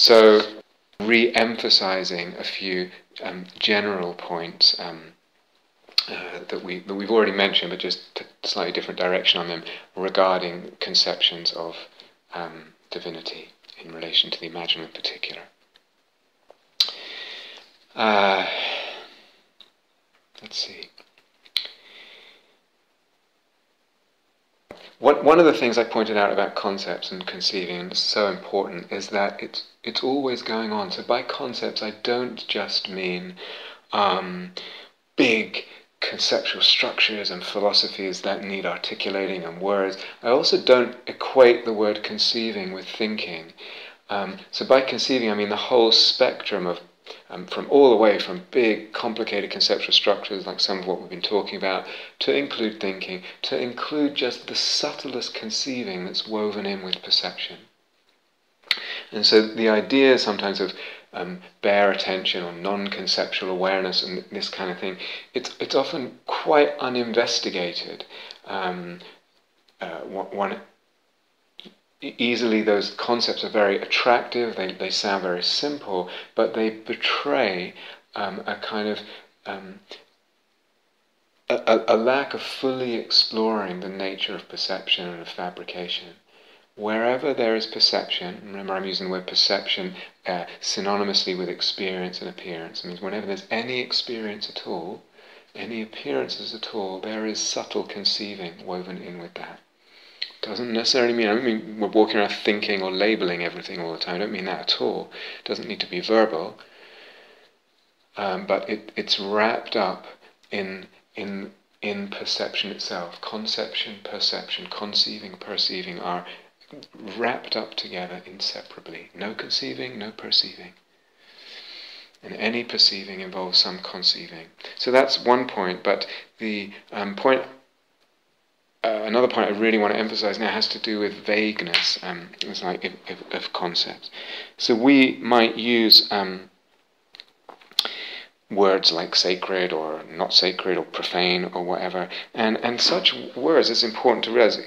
So, re-emphasizing a few general points that we've already mentioned, but just a slightly different direction on them, regarding conceptions of divinity in relation to the imaginal in particular. Let's see. One of the things I pointed out about concepts and conceiving, and it's so important, is that it's always going on. So by concepts, I don't just mean big conceptual structures and philosophies that need articulating and words. I also don't equate the word conceiving with thinking. So by conceiving, I mean the whole spectrum of from all the way from big, complicated conceptual structures like some of what we've been talking about, to include thinking, to include just the subtlest conceiving that's woven in with perception. And so the idea sometimes of bare attention or non-conceptual awareness and this kind of thing, it's often quite uninvestigated. Easily those concepts are very attractive, they sound very simple, but they betray a kind of a lack of fully exploring the nature of perception and of fabrication. Wherever there is perception, remember I'm using the word perception synonymously with experience and appearance. It means whenever there's any experience at all, any appearances at all, there is subtle conceiving woven in with that. Doesn't necessarily mean, I don't mean we're walking around thinking or labeling everything all the time. I don't mean that at all. It doesn't need to be verbal. But it's wrapped up in perception itself. Conception, perception, conceiving, perceiving are wrapped up together inseparably. No conceiving, no perceiving. And any perceiving involves some conceiving. So that's one point, but the another point I really want to emphasize now has to do with vagueness of concepts. So we might use words like sacred or not sacred or profane or whatever, and such words, it's important to realize,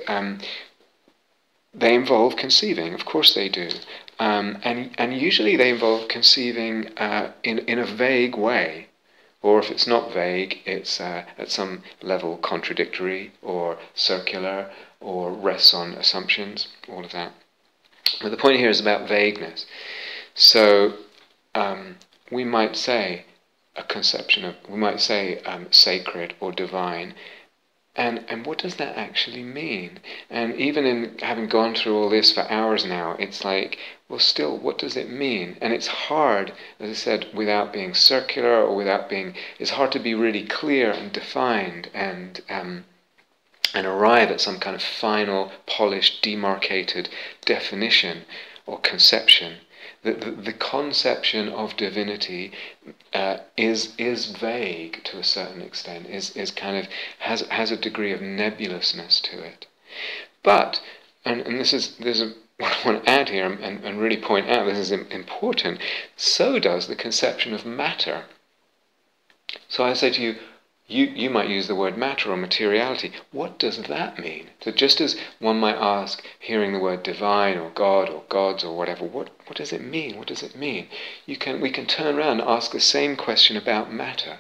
they involve conceiving, of course they do. And usually they involve conceiving in a vague way. Or if it's not vague, it's at some level contradictory or circular or rests on assumptions, all of that. But the point here is about vagueness. So we might say a conception of, we might say sacred or divine, and what does that actually mean? And even in having gone through all this for hours now, it's like, well, still, what does it mean? And it's hard, as I said, without being circular or without being, it's hard to be really clear and defined and arrive at some kind of final, polished, demarcated definition or conception. The conception of divinity is vague to a certain extent, is kind of has a degree of nebulousness to it. But, and this is what I want to add here and really point out, this is important, so does the conception of matter. So I say to you, you might use the word matter or materiality. What does that mean? So just as one might ask, hearing the word divine or God or gods or whatever, what does it mean? What does it mean? We can turn around and ask the same question about matter.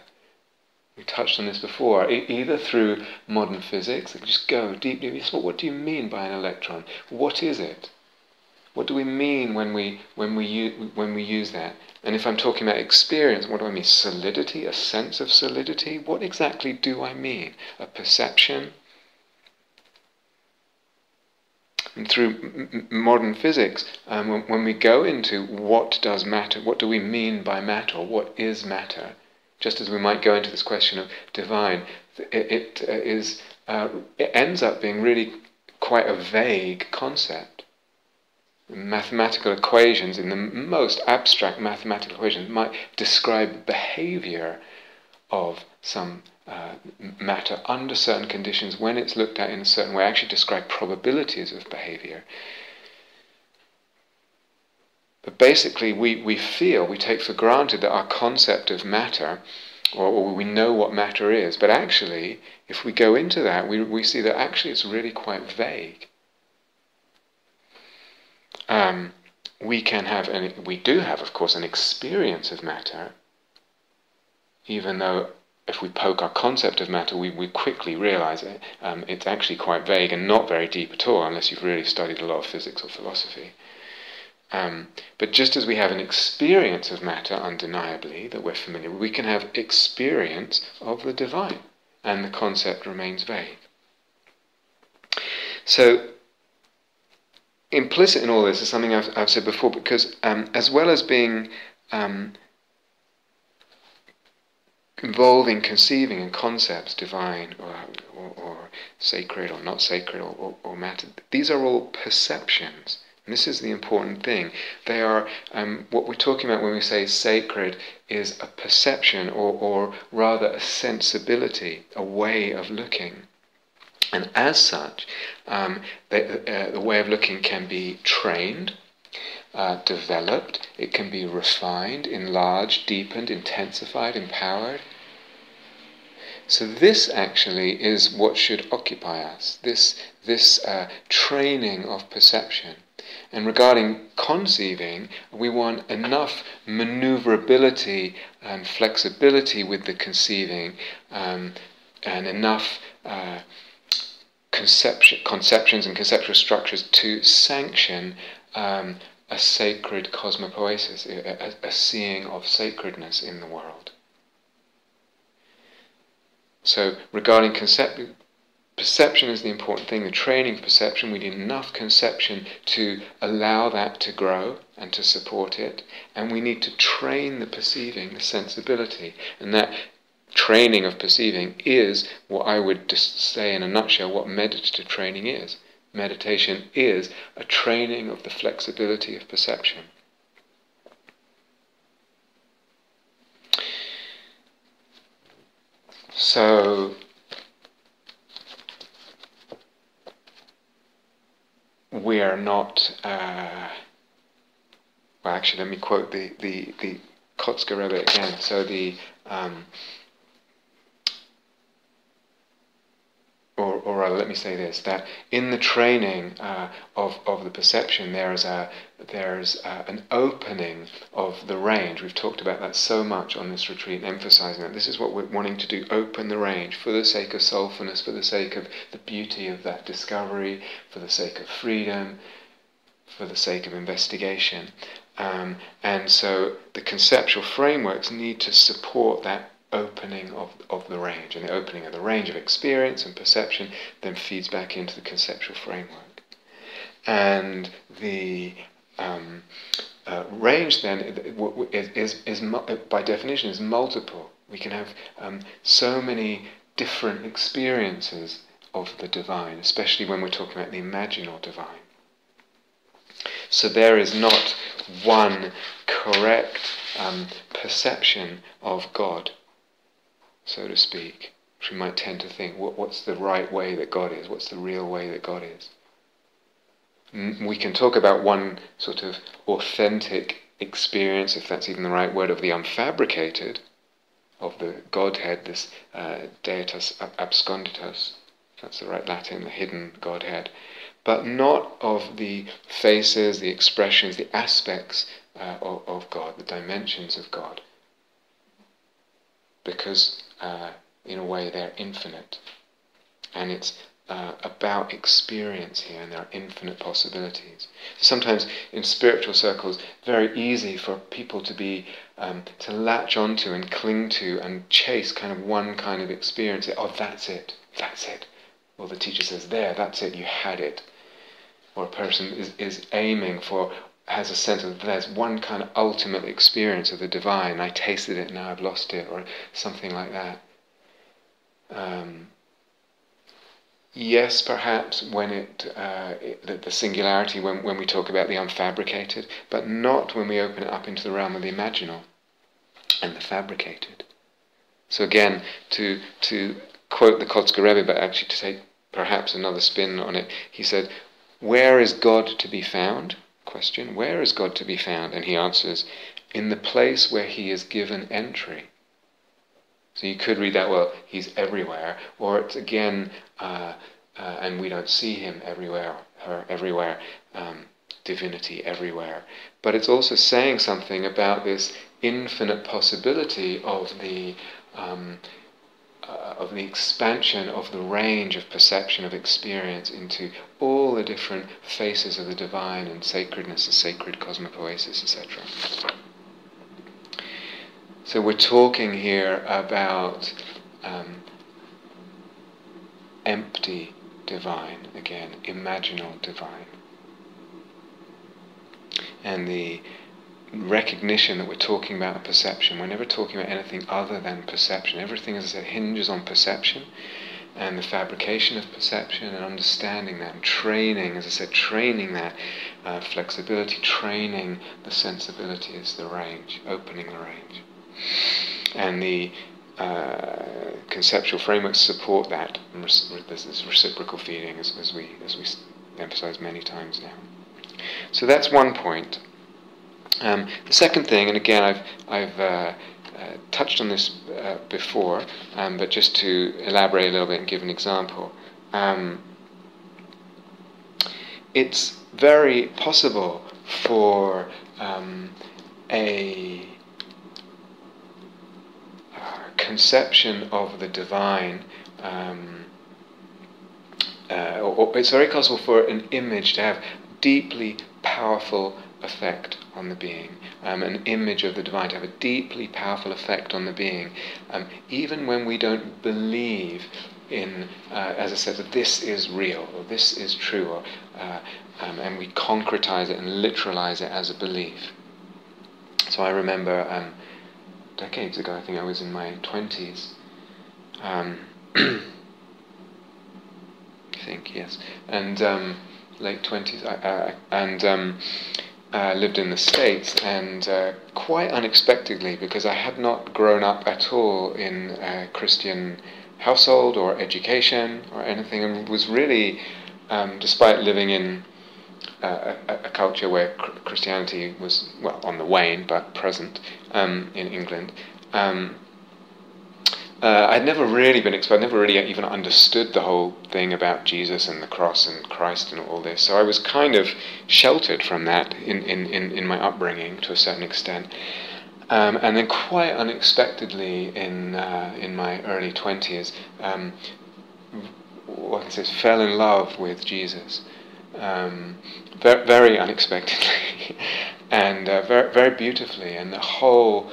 We touched on this before, either through modern physics, just go deeply. What do you mean by an electron? What is it? What do we mean when we use that? And if I'm talking about experience, what do I mean? Solidity, a sense of solidity? What exactly do I mean? A perception? And through modern physics, when we go into what does matter, what do we mean by matter, or what is matter, just as we might go into this question of divine, it ends up being really quite a vague concept. Mathematical equations, in the most abstract mathematical equations, might describe behavior of some matter under certain conditions when it's looked at in a certain way, actually describe probabilities of behavior. But basically we take for granted that our concept of matter, or we know what matter is, but actually if we go into that, we see that actually it's really quite vague. we can have, and we do have, of course, an experience of matter, even though if we poke our concept of matter, we quickly realize it. It's actually quite vague and not very deep at all, unless you've really studied a lot of physics or philosophy. But just as we have an experience of matter, undeniably, that we're familiar with, we can have experience of the divine, and the concept remains vague. So, implicit in all this is something I've said before, because as well as being involving conceiving in concepts, divine or sacred or not sacred or matter, these are all perceptions. And this is the important thing. They are, what we're talking about when we say sacred is a perception, or rather a sensibility, a way of looking. And as such, the way of looking can be trained, developed, it can be refined, enlarged, deepened, intensified, empowered. So this actually is what should occupy us, this training of perception. And regarding conceiving, we want enough maneuverability and flexibility with the conceiving, and enough conceptions and conceptual structures to sanction a sacred cosmopoesis, a seeing of sacredness in the world. So regarding perception is the important thing, the training of perception. We need enough conception to allow that to grow and to support it, and we need to train the perceiving, the sensibility, and that training of perceiving is what I would just say in a nutshell what meditative training is. Meditation is a training of the flexibility of perception. So we are not. Well, actually, let me quote the Kotzker Rebbe again. So or rather, let me say this: that in the training of the perception, there's an opening of the range. We've talked about that so much on this retreat, emphasizing that this is what we're wanting to do: open the range for the sake of soulfulness, for the sake of the beauty of that discovery, for the sake of freedom, for the sake of investigation. And so the conceptual frameworks need to support that opening of the range, and the opening of the range of experience and perception then feeds back into the conceptual framework. And the range then is by definition is multiple. We can have so many different experiences of the divine, especially when we're talking about the imaginal divine. So there is not one correct perception of God, so to speak, which we might tend to think, what's the right way that God is? What's the real way that God is? We can talk about one sort of authentic experience, if that's even the right word, of the unfabricated, of the Godhead, this Deus absconditus, if that's the right Latin, the hidden Godhead, but not of the faces, the expressions, the aspects of God, the dimensions of God, because in a way they're infinite, and it's about experience here, and there are infinite possibilities. Sometimes in spiritual circles, very easy for people to be to latch onto and cling to and chase kind of one kind of experience. Oh, that's it. Well, the teacher says, that's it, you had it. Or a person is aiming for, has a sense of there's one kind of ultimate experience of the divine. I tasted it, now I've lost it, or something like that. Yes, perhaps when the singularity, when we talk about the unfabricated, but not when we open it up into the realm of the imaginal and the fabricated. So again, to quote the Kotzker Rebbe, but actually to take perhaps another spin on it, he said, "Where is God to be found?" Question, where is God to be found? And he answers, in the place where he is given entry. So you could read that, well, he's everywhere, or it's again, and we don't see him everywhere, her everywhere, divinity everywhere. But it's also saying something about this infinite possibility of the expansion of the range of perception of experience into all the different faces of the divine and sacredness, the sacred cosmopoesis, etc. So we're talking here about empty divine, again, imaginal divine. And the recognition that we're talking about perception, we're never talking about anything other than perception. Everything, as I said, hinges on perception and the fabrication of perception and understanding that and training, as I said, training that flexibility, training the sensibility is the range, opening the range. And the conceptual frameworks support that. There's this reciprocal feeding, as we emphasise many times now. So that's one point. The second thing, and again I've touched on this before, but just to elaborate a little bit and give an example, it's very possible for a conception of the divine, or it's very possible for an image to have deeply powerful effect on the being, an image of the divine to have a deeply powerful effect on the being, even when we don't believe in, as I said, that this is real, or this is true, or, and we concretize it and literalize it as a belief. So I remember decades ago, I think I was in my 20s, I think, yes, and late 20s, I lived in the States, and quite unexpectedly, because I had not grown up at all in a Christian household or education or anything, and was really, despite living in a culture where Christianity was, well, on the wane, but present in England, I'd never really been exposed, never really even understood the whole thing about Jesus and the cross and Christ and all this. So I was kind of sheltered from that in my upbringing to a certain extent. And then quite unexpectedly in my early 20s, what I can say is fell in love with Jesus. Very unexpectedly and very, very beautifully, and the whole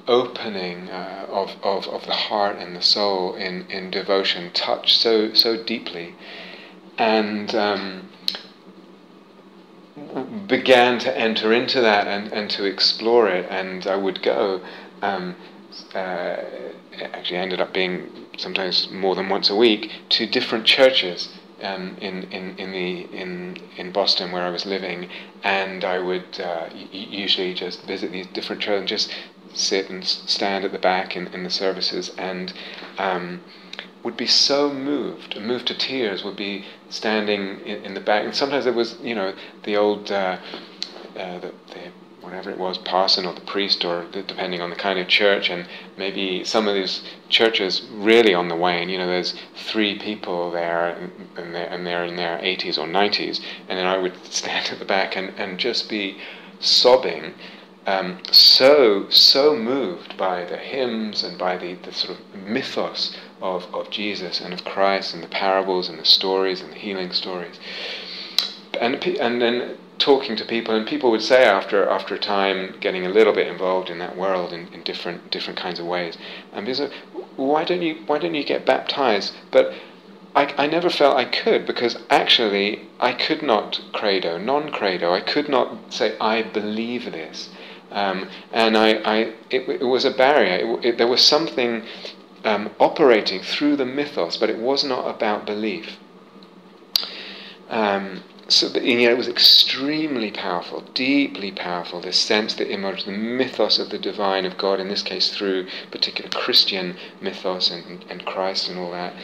opening of the heart and the soul in devotion touched so deeply, and began to enter into that and to explore it. And I would go, actually ended up being sometimes more than once a week, to different churches in Boston where I was living, and I would usually just visit these different churches and just sit and stand at the back in the services, and would be so moved to tears, would be standing in the back, and sometimes it was, the old whatever it was, parson or the priest, or depending on the kind of church, and maybe some of these churches really on the wane, there's 3 people there, and they're in their 80s or 90s, and then I would stand at the back and just be sobbing, so moved by the hymns and by the sort of mythos of Jesus and of Christ and the parables and the stories and the healing stories, and then talking to people, and people would say after a time, getting a little bit involved in that world in different kinds of ways, and people said, why don't you get baptized? But I never felt I could, because actually I could not credo, non-credo, I could not say I believe this, and it was a barrier. There was something operating through the mythos, but it was not about belief. So it was extremely powerful, deeply powerful, this sense that emerged, the mythos of the divine, of God, in this case through particular Christian mythos and Christ and all that,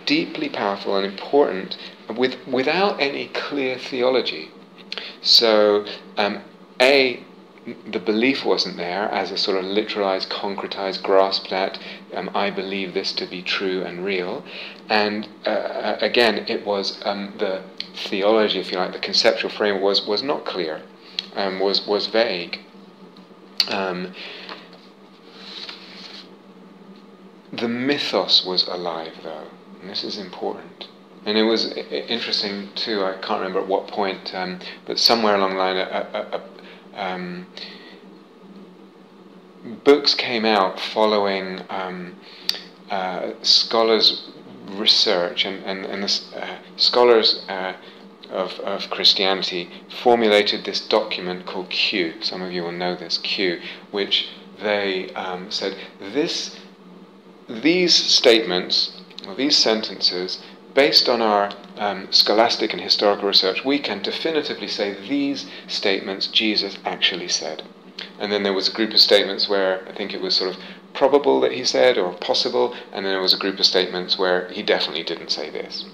deeply powerful and important, without any clear theology. So, the belief wasn't there as a sort of literalized, concretized grasp that I believe this to be true and real, and again it was the theology, if you like, the conceptual frame was not clear, was vague. The mythos was alive, though, and this is important. And it was interesting too. I can't remember at what point, but somewhere along the line, books came out following scholars' research, and the scholars of Christianity formulated this document called Q. Some of you will know this, Q, which they said these statements, or these sentences, based on our scholastic and historical research, we can definitively say these statements Jesus actually said. And then there was a group of statements where I think it was sort of probable that he said, or possible, and then there was a group of statements where he definitely didn't say this.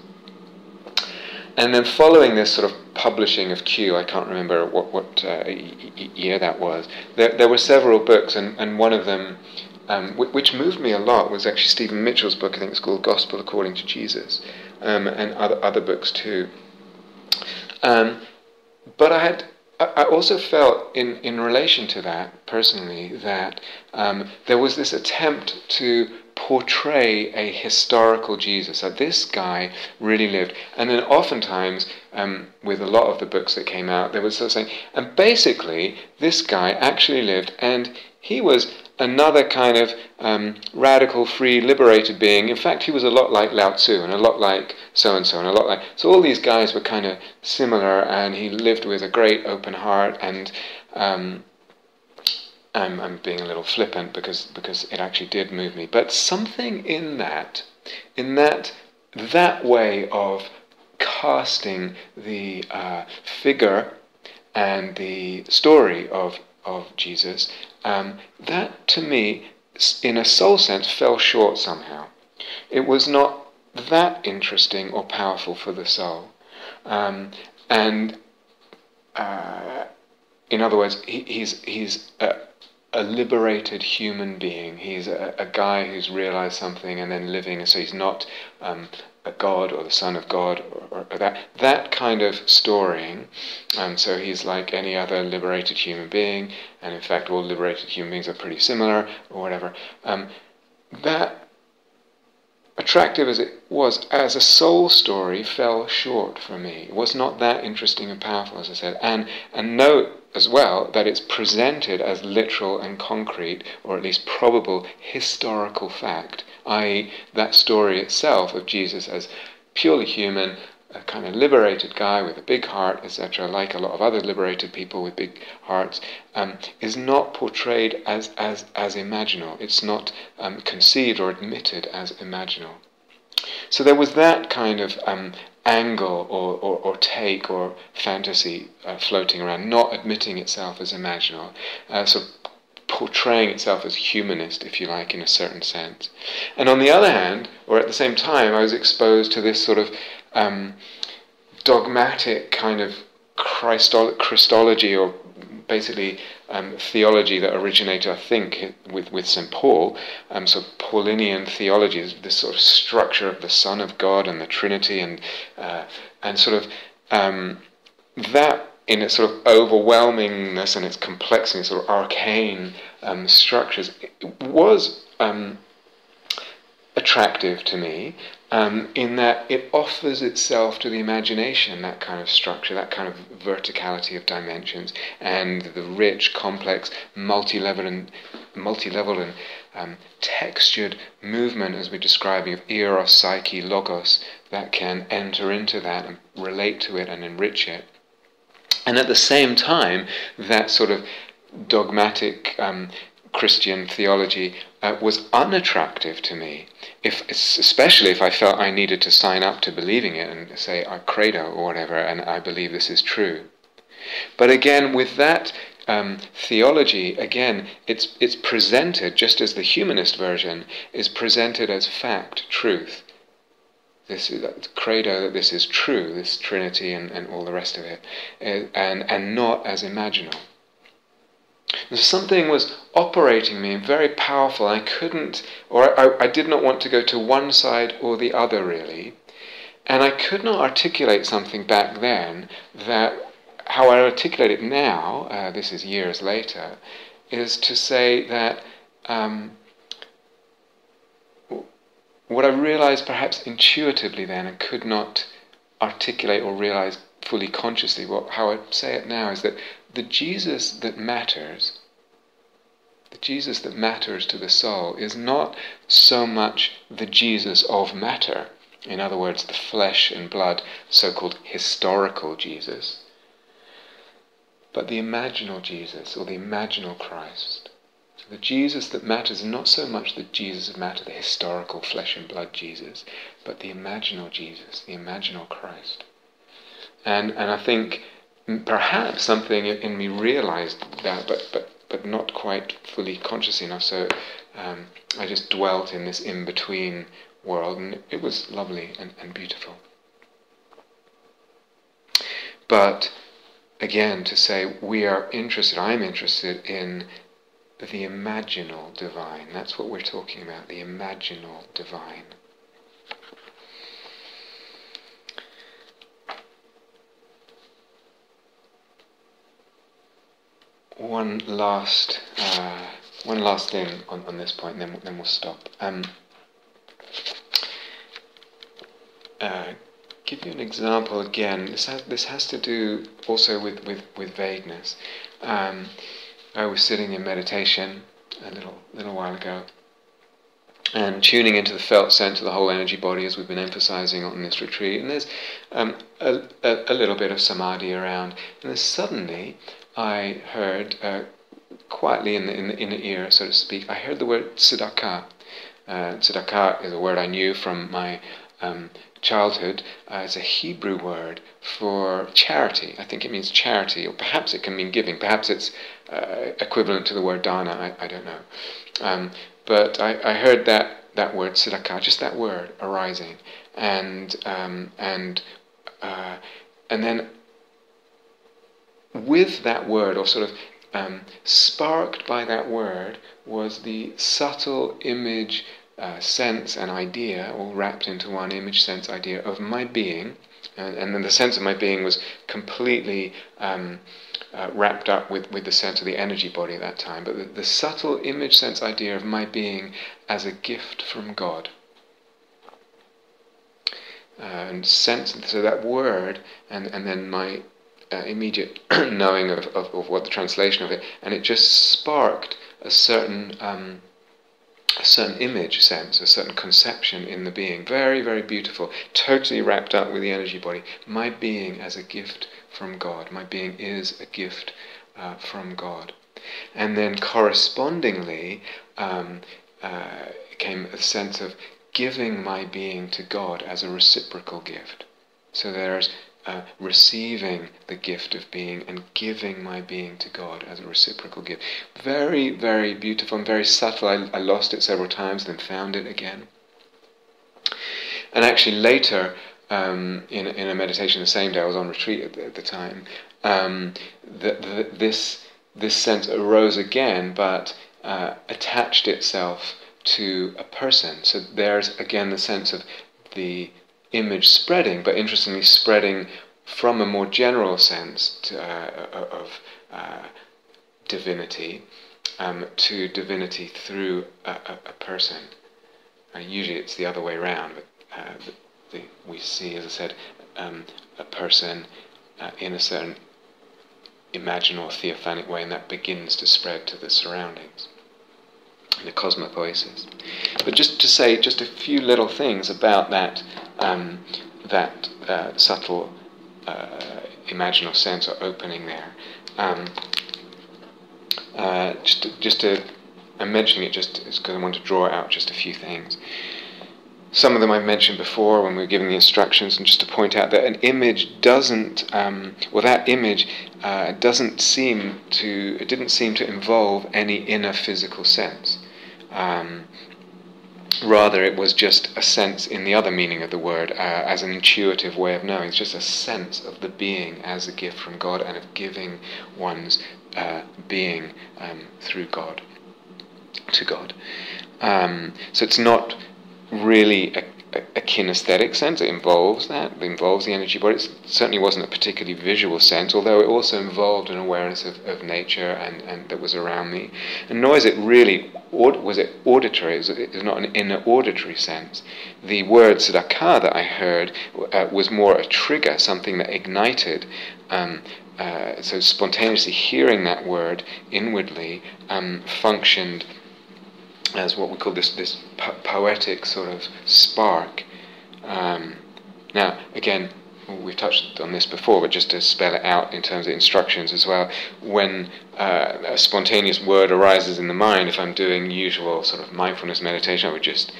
And then following this sort of publishing of Q, I can't remember what year that was, there were several books, and one of them, which moved me a lot, was actually Stephen Mitchell's book. I think it's called Gospel According to Jesus, and other books too. But I also felt in relation to that, personally, that there was this attempt to portray a historical Jesus, that this guy really lived. And then oftentimes, with a lot of the books that came out, there was sort of saying, and basically, this guy actually lived, and he was another kind of radical, free, liberated being. In fact, he was a lot like Lao Tzu, and a lot like so-and-so, and a lot like... So all these guys were kind of similar, and he lived with a great open heart, and I'm being a little flippant because it actually did move me. But something in that way of casting the figure and the story of Jesus, that to me, in a soul sense, fell short somehow. It was not that interesting or powerful for the soul. In other words, he's a liberated human being. He's a guy who's realized something and then living, so he's not a god or the son of God or that kind of storying. So he's like any other liberated human being, and in fact all liberated human beings are pretty similar or whatever. That, attractive as it was as a soul story, fell short for me. It was not that interesting and powerful, as I said. And note as well that it's presented as literal and concrete, or at least probable historical fact, i.e. that story itself of Jesus as purely human, a kind of liberated guy with a big heart, etc., like a lot of other liberated people with big hearts, is not portrayed as imaginal. It's not conceived or admitted as imaginal. So there was that kind of angle or take or fantasy floating around, not admitting itself as imaginal, so portraying itself as humanist, if you like, in a certain sense. And on the other hand, or at the same time, I was exposed to this sort of dogmatic kind of Christology, or basically theology that originated, I think, with St. Paul. So Paulinian theology is this sort of structure of the Son of God and the Trinity, and sort of that in its sort of overwhelmingness and its complexity, sort of arcane structures, it was attractive to me, in that it offers itself to the imagination, that kind of structure, that kind of verticality of dimensions, and the rich, complex, multi-level and textured movement, as we're describing, of eros-psyche-logos, that can enter into that and relate to it and enrich it. And at the same time, that sort of dogmatic Christian theology was unattractive to me, especially if I felt I needed to sign up to believing it and say, I credo or whatever, and I believe this is true. But again, with that theology, again, it's presented, just as the humanist version is presented as fact, truth. This is credo, that this is true, this Trinity and all the rest of it, and not as imaginal. And something was operating me, very powerful. I couldn't, or I did not want to go to one side or the other, really. And I could not articulate something back then that how I articulate it now, this is years later, is to say that what I realized perhaps intuitively then and could not articulate or realize fully consciously, how I say it now is that the Jesus that matters to the soul is not so much the Jesus of matter, in other words, the flesh and blood, so-called historical Jesus, but the imaginal Jesus, or the imaginal Christ. So the Jesus that matters is not so much the Jesus of matter, the historical flesh and blood Jesus, but the imaginal Jesus, the imaginal Christ. And I think perhaps something in me realized that, but not quite fully conscious enough, so I just dwelt in this in-between world, and it was lovely and beautiful. But again, to say I'm interested in the imaginal divine. That's what we're talking about, the imaginal divine. One last thing on this point, and then we'll stop. Give you an example again. This has to do also with vagueness. I was sitting in meditation a little while ago, and tuning into the felt sense of the whole energy body, as we've been emphasizing on this retreat. And there's a little bit of samadhi around, and then suddenly I heard quietly in the ear, so to speak, I heard the word tzedakah. Tzedakah is a word I knew from my childhood. It's a Hebrew word for charity. I think it means charity, or perhaps it can mean giving. Perhaps it's equivalent to the word dana. I don't know. But I heard that word tzedakah, just that word arising, and then with that word, or sort of sparked by that word, was the subtle image, sense and idea, all wrapped into one image, sense, idea of my being, and then the sense of my being was completely wrapped up with the sense of the energy body at that time, but the subtle image, sense, idea of my being as a gift from God. And sense, so that word, and then my immediate knowing of what the translation of it, and it just sparked a certain image sense, a certain conception in the being. Very, very beautiful, totally wrapped up with the energy body. My being as a gift from God. My being is a gift from God. And then correspondingly came a sense of giving my being to God as a reciprocal gift. So there's receiving the gift of being and giving my being to God as a reciprocal gift. Very, very beautiful and very subtle. I lost it several times, then found it again. And actually later, in a meditation the same day, I was on retreat at the time, this sense arose again, but attached itself to a person. So there's again the sense of the image spreading, but interestingly spreading from a more general sense of divinity to divinity through a person. Usually it's the other way around, but we see, as I said, a person in a certain imaginal theophanic way, and that begins to spread to the surroundings in a cosmopoesis. But just to say just a few little things about that subtle imaginal sense or opening there. I'm mentioning it just because I want to draw out just a few things. Some of them I've mentioned before when we were giving the instructions, and just to point out that an image doesn't, that image didn't seem to involve any inner physical sense. Rather, it was just a sense in the other meaning of the word, as an intuitive way of knowing. It's just a sense of the being as a gift from God, and of giving one's being through God, to God. So it's not really a kinesthetic sense. It involves that. It involves the energy body. It certainly wasn't a particularly visual sense, although it also involved an awareness of nature and that was around me. And nor is it really, was it auditory? It's not an inner auditory sense. The word dukkha that I heard was more a trigger, something that ignited. So spontaneously hearing that word inwardly functioned as what we call this poetic sort of spark. Now, again, we've touched on this before, but just to spell it out in terms of instructions as well, when a spontaneous word arises in the mind, if I'm doing usual sort of mindfulness meditation, I would just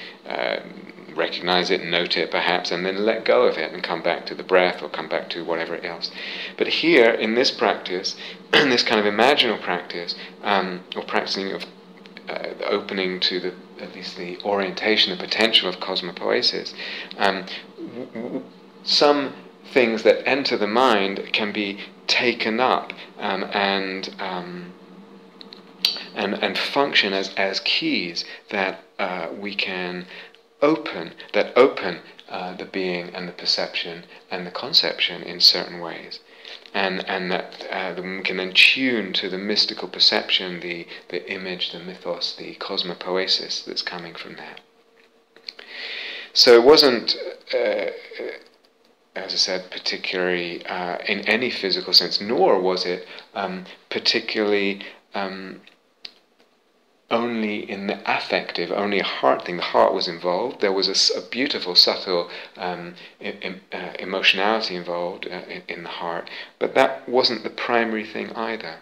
recognize it, note it perhaps, and then let go of it and come back to the breath or come back to whatever else. But here, in this practice, in this kind of imaginal practice, or practicing of opening to at least the orientation, the potential of cosmopoesis, some things that enter the mind can be taken up and function as keys that we can open the being and the perception and the conception in certain ways. And that we can then tune to the mystical perception, the image, the mythos, the cosmopoesis that's coming from that. So it wasn't, as I said, particularly in any physical sense, nor was it particularly only in the affective, only a heart thing. The heart was involved. There was a beautiful, subtle emotionality involved in the heart, but that wasn't the primary thing either.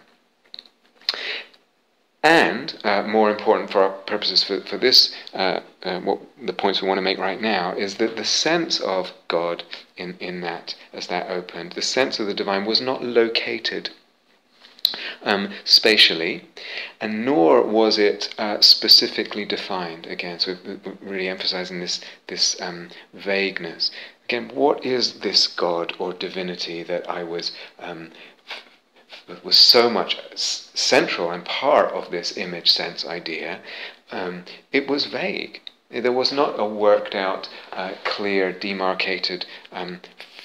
And more important for our purposes for this, what the points we want to make right now, is that the sense of God in that, as that opened, the sense of the divine was not located spatially, and nor was it specifically defined. Again, so really emphasizing this vagueness. Again, what is this God or divinity that I was so much central and part of this image sense idea? It was vague. There was not a worked out, clear, demarcated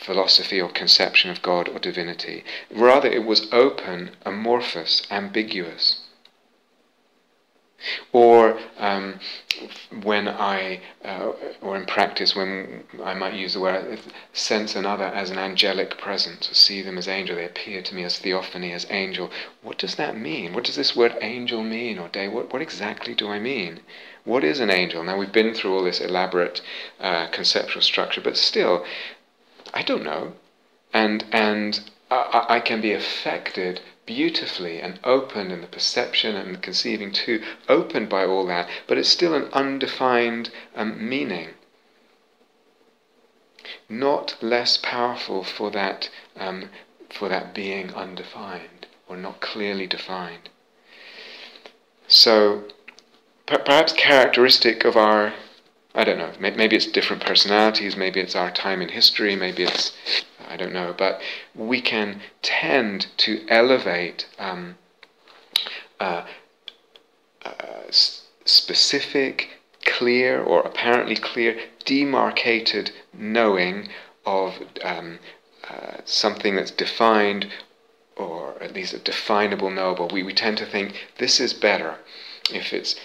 philosophy or conception of God or divinity. Rather, it was open, amorphous, ambiguous. Or when or in practice, when I might use the word, sense another as an angelic presence, or see them as angel, they appear to me as Theophany, as angel. What does that mean? What does this word angel mean, or day? What exactly do I mean? What is an angel? Now, we've been through all this elaborate conceptual structure, but still, I don't know, and I can be affected beautifully and opened in the perception and the conceiving too, opened by all that, but it's still an undefined meaning. Not less powerful for that being undefined or not clearly defined. So perhaps characteristic of our, I don't know, maybe it's different personalities, maybe it's our time in history, maybe it's, I don't know, but we can tend to elevate specific, clear, or apparently clear, demarcated knowing of something that's defined, or at least a definable, knowable. We tend to think this is better if it's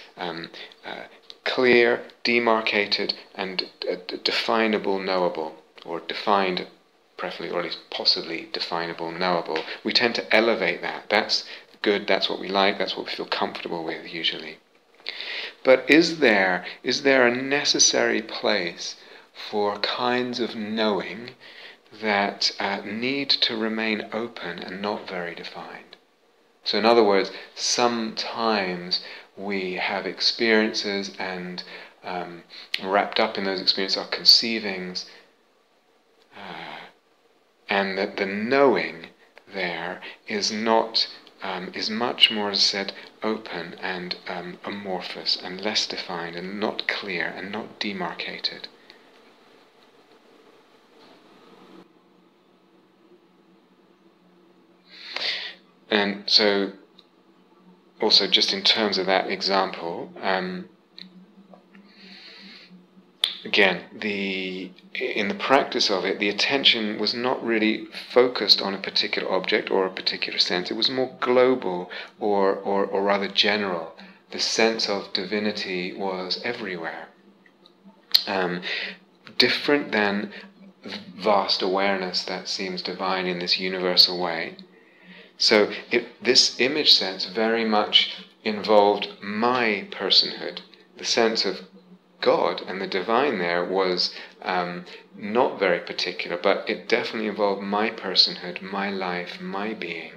clear, demarcated, and definable, knowable, or defined, preferably, or at least possibly definable, knowable. We tend to elevate that. That's good, that's what we like, that's what we feel comfortable with usually. But is there a necessary place for kinds of knowing that need to remain open and not very defined? So in other words, sometimes we have experiences and wrapped up in those experiences are conceivings, and that the knowing there is not is much more, as I said, open and amorphous and less defined and not clear and not demarcated. And so, also just in terms of that example, again, in the practice of it, the attention was not really focused on a particular object or a particular sense. It was more global or rather general. The sense of divinity was everywhere. Different than vast awareness that seems divine in this universal way. So this image sense very much involved my personhood. The sense of God and the divine there was not very particular, but it definitely involved my personhood, my life, my being.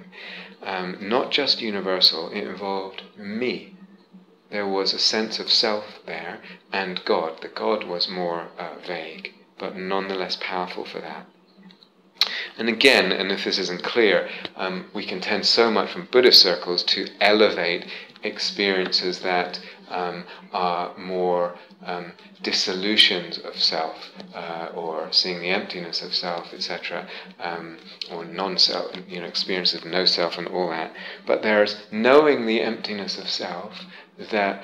Not just universal, it involved me. There was a sense of self there, and God. The God was more vague, but nonetheless powerful for that. And again, and if this isn't clear, we can tend so much from Buddhist circles to elevate experiences that are more dissolutions of self, or seeing the emptiness of self, etc., or non-self, experience of no self and all that. But there's knowing the emptiness of self that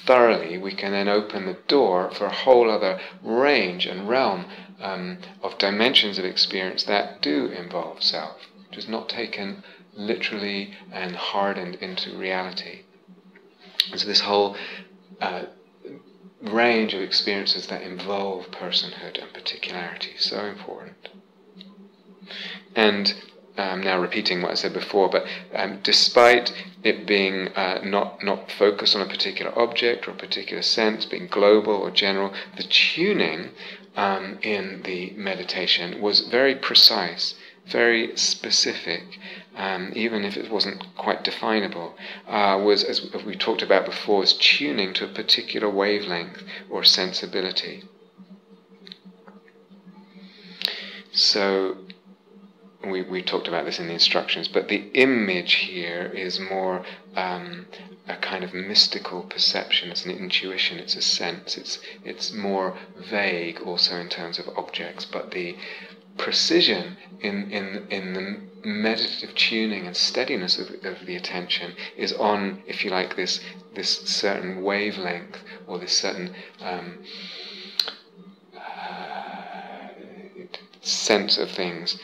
thoroughly we can then open the door for a whole other range and realm of dimensions of experience that do involve self, which is not taken literally and hardened into reality. And so this whole range of experiences that involve personhood and particularity is so important. And I'm now repeating what I said before, but despite it being not focused on a particular object or a particular sense, being global or general, the tuning in the meditation was very precise, very specific, even if it wasn't quite definable, was, as we talked about before, was tuning to a particular wavelength or sensibility. So we talked about this in the instructions, but the image here is more a kind of mystical perception. It's an intuition, it's a sense, it's more vague also in terms of objects, but the precision in the meditative tuning and steadiness of the attention is on, if you like, this certain wavelength or this certain sense of things,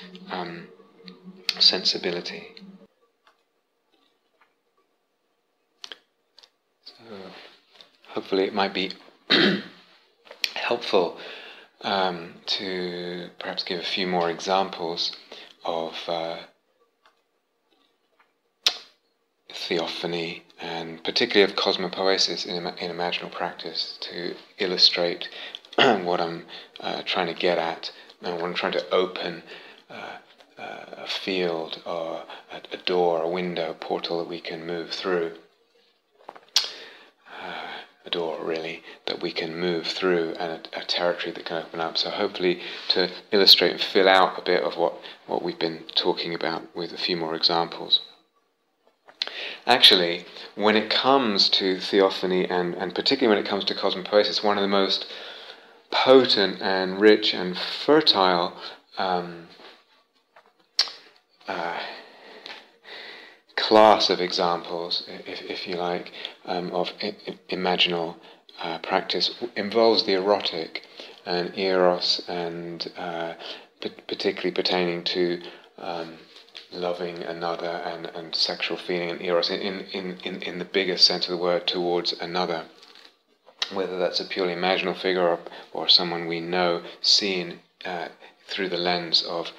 sensibility. So hopefully it might be helpful to perhaps give a few more examples of Theophany, and particularly of Cosmopoesis in Imaginal practice, to illustrate what I'm trying to get at, and what I'm trying to open a field or a door, a window, a portal that we can move through. A door, really, that we can move through, and a territory that can open up. So hopefully to illustrate and fill out a bit of what we've been talking about with a few more examples. Actually, when it comes to Theophany, and particularly when it comes to Cosmopoesis, one of the most potent and rich and fertile class of examples, if you like, of imaginal practice involves the erotic and eros, and particularly pertaining to loving another and sexual feeling and eros in the biggest sense of the word towards another, whether that's a purely imaginal figure or someone we know seen through the lens of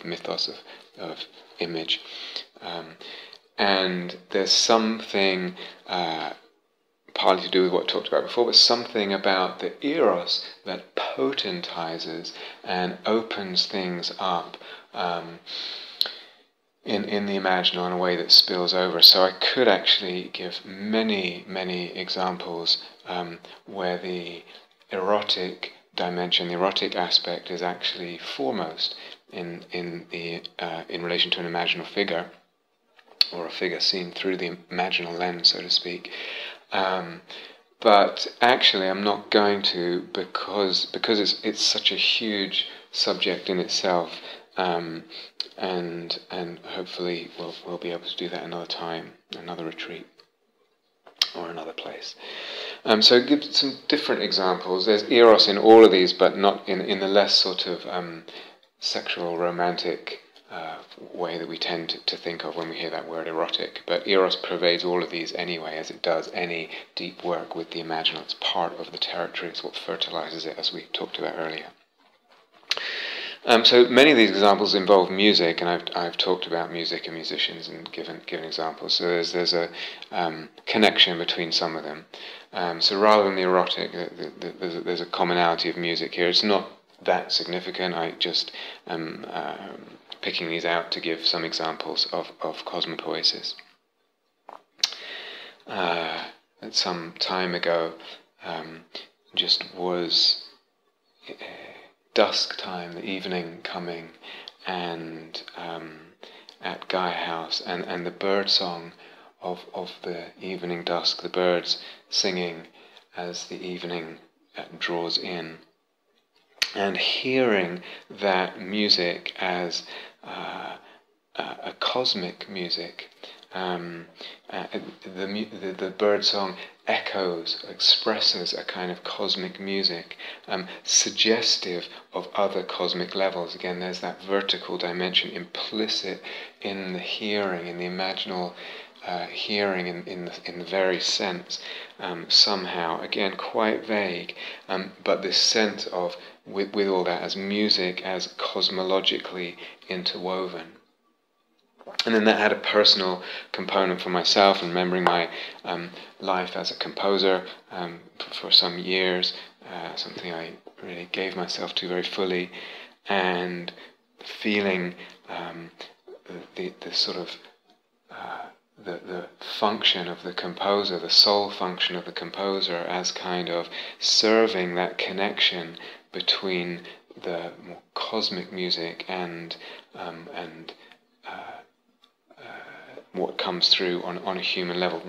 mythos, of image. And there's something partly to do with what I talked about before, but something about the eros that potentizes and opens things up in the imaginal in a way that spills over. So I could actually give many, many examples where the erotic dimension, the erotic aspect, is actually foremost in relation to an imaginal figure, or a figure seen through the imaginal lens, so to speak. But actually I'm not going to, because it's such a huge subject in itself, and hopefully we'll be able to do that another time, another retreat. or another place. So give some different examples. There's eros in all of these, but not in the less sort of sexual, romantic way that we tend to think of when we hear that word erotic. But eros pervades all of these anyway, as it does any deep work with the imaginal. It's part of the territory. It's what fertilizes it, as we talked about earlier. So many of these examples involve music, and I've talked about music and musicians and given examples. So there's a connection between some of them. So rather than the erotic, there's a commonality of music here. It's not that significant. I just am picking these out to give some examples of cosmopoesis. Some time ago, just was dusk time, the evening coming, and at Gaia House, and the bird song of the evening dusk, the birds singing as the evening draws in, and hearing that music as a cosmic music. The bird song echoes, expresses a kind of cosmic music, suggestive of other cosmic levels. Again, there's that vertical dimension implicit in the hearing, in the imaginal hearing, in the very sense, somehow. Again, quite vague, but this sense of, with all that, as music, as cosmologically interwoven. And then that had a personal component for myself, remembering my life as a composer for some years, something I really gave myself to very fully, and feeling the sort of the function of the composer, the soul function of the composer, as kind of serving that connection between the more cosmic music and what comes through on a human level,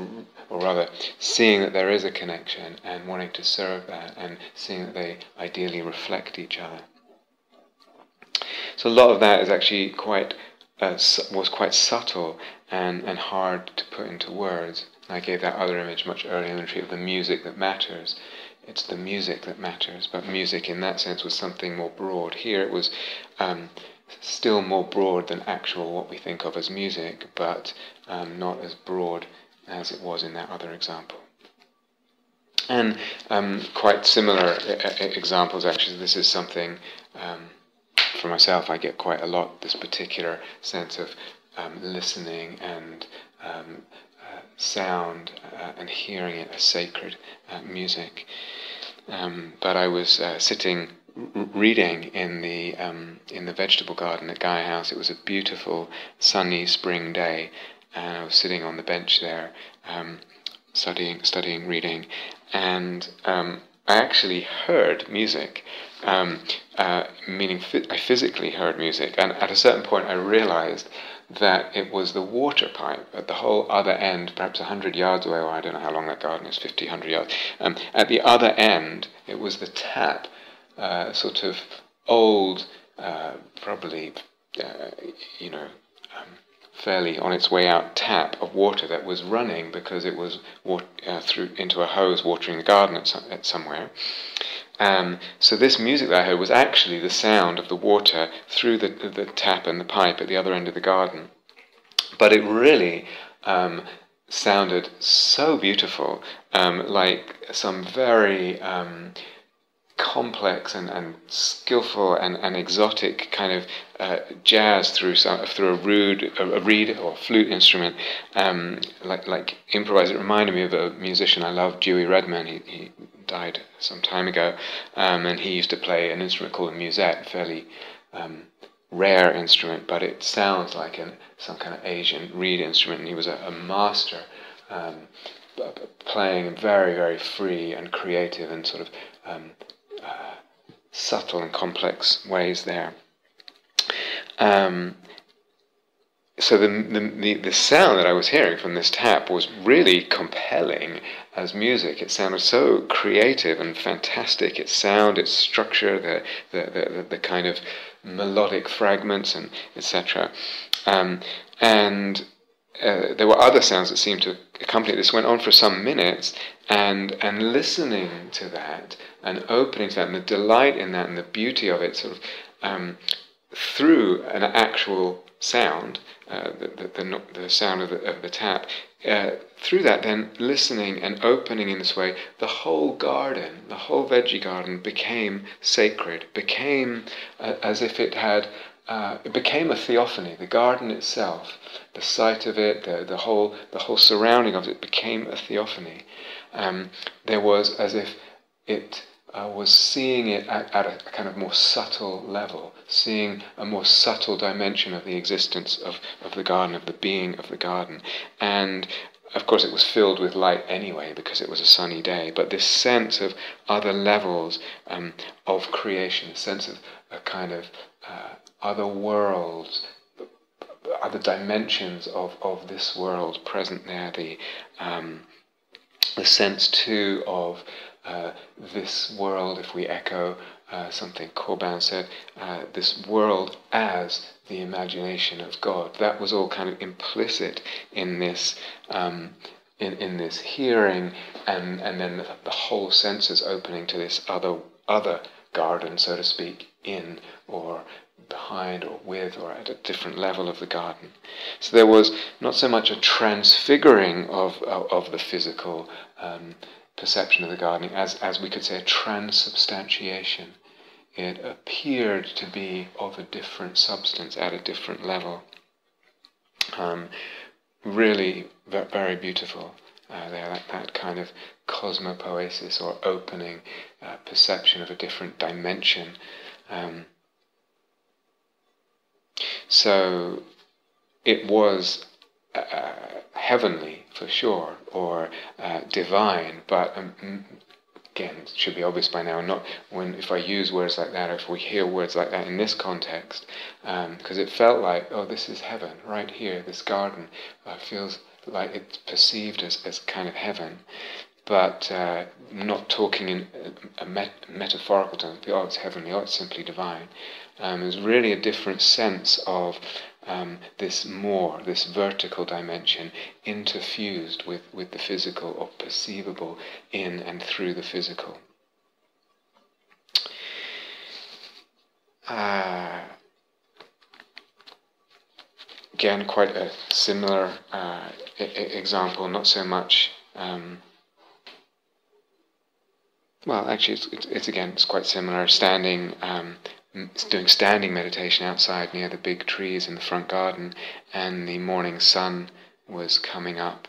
or rather seeing that there is a connection and wanting to serve that, and seeing that they ideally reflect each other. So a lot of that is actually was quite subtle and hard to put into words. I gave that other image much earlier in the retreat of the music that matters. It's the music that matters, but music in that sense was something more broad. Here it was still more broad than actual what we think of as music, but not as broad as it was in that other example. And quite similar examples, actually. This is something, for myself, I get quite a lot, this particular sense of listening and sound and hearing it as sacred music. But I was sitting reading in the vegetable garden at Gaia House. It was a beautiful sunny spring day, and I was sitting on the bench there, studying, reading, and I actually heard music, meaning I physically heard music, and at a certain point I realized that it was the water pipe at the whole other end, perhaps 100 yards away, or I don't know how long that garden is, 50, 100 yards. At the other end, it was the tap, sort of old, probably, fairly on its way out tap of water that was running because it was through into a hose watering the garden at somewhere. So this music that I heard was actually the sound of the water through the tap and the pipe at the other end of the garden. But it really sounded so beautiful, like some very complex and skillful and exotic kind of jazz through a reed or flute instrument, like improvised. It reminded me of a musician I love, Dewey Redman. He died some time ago, and he used to play an instrument called a musette, a fairly rare instrument, but it sounds like some kind of Asian reed instrument, and he was a master, playing very, very free and creative and sort of subtle and complex ways there. So the sound that I was hearing from this tap was really compelling as music. It sounded so creative and fantastic. Its sound, its structure, the kind of melodic fragments and etc. And there were other sounds that seemed to accompany it. This went on for some minutes, and listening to that, and opening to that, and the delight in that, and the beauty of it, sort of through an actual sound, the sound of the tap. Through that, then listening and opening in this way, the whole garden, the whole veggie garden, became sacred. Became as if it had. It became a theophany. The garden itself, the sight of it, the whole surrounding of it, became a theophany. There was as if it was seeing it at a kind of more subtle level, seeing a more subtle dimension of the existence of the garden, of the being of the garden. And of course it was filled with light anyway because it was a sunny day, but this sense of other levels of creation, a sense of a kind of other worlds, other dimensions of this world present there, the sense too of this world, if we echo something Corbin said, this world as the imagination of God. That was all kind of implicit in this in this hearing, and then the whole senses opening to this other garden, so to speak, in or behind or with or at a different level of the garden. So there was not so much a transfiguring of the physical perception of the gardening as we could say a transubstantiation. It appeared to be of a different substance at a different level. Really very beautiful there, that kind of cosmopoesis or opening perception of a different dimension. So it was heavenly for sure, or divine, but again, it should be obvious by now, not if I use words like that, or if we hear words like that in this context, because it felt like, oh, this is heaven, right here, this garden feels like it's perceived as kind of heaven, but not talking in a metaphorical term, oh, it's heavenly, oh, it's simply divine. There's really a different sense of this vertical dimension interfused with the physical, or perceivable in and through the physical. Again, quite a similar example, not so much. Well, actually, it's quite similar. Doing standing meditation outside near the big trees in the front garden, and the morning sun was coming up.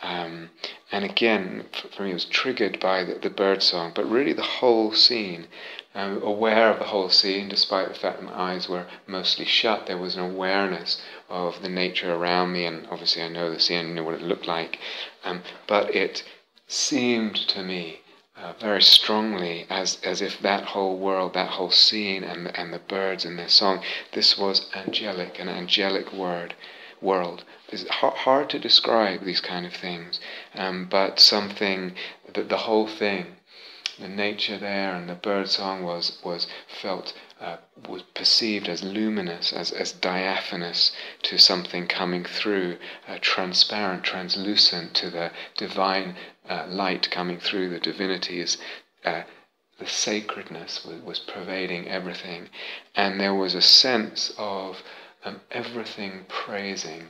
And again, for me, it was triggered by the bird song, but really the whole scene. Aware of the whole scene, despite the fact that my eyes were mostly shut, there was an awareness of the nature around me, and obviously I know the scene, I know what it looked like, but it seemed to me very strongly as if that whole world, that whole scene, and the birds and their song, this was angelic, an angelic world. It's hard to describe these kind of things, but something that the whole thing, the nature there and the bird song was perceived as luminous, as diaphanous to something coming through, transparent, translucent to the divine light coming through, the divinities. The sacredness was pervading everything, and there was a sense of everything praising.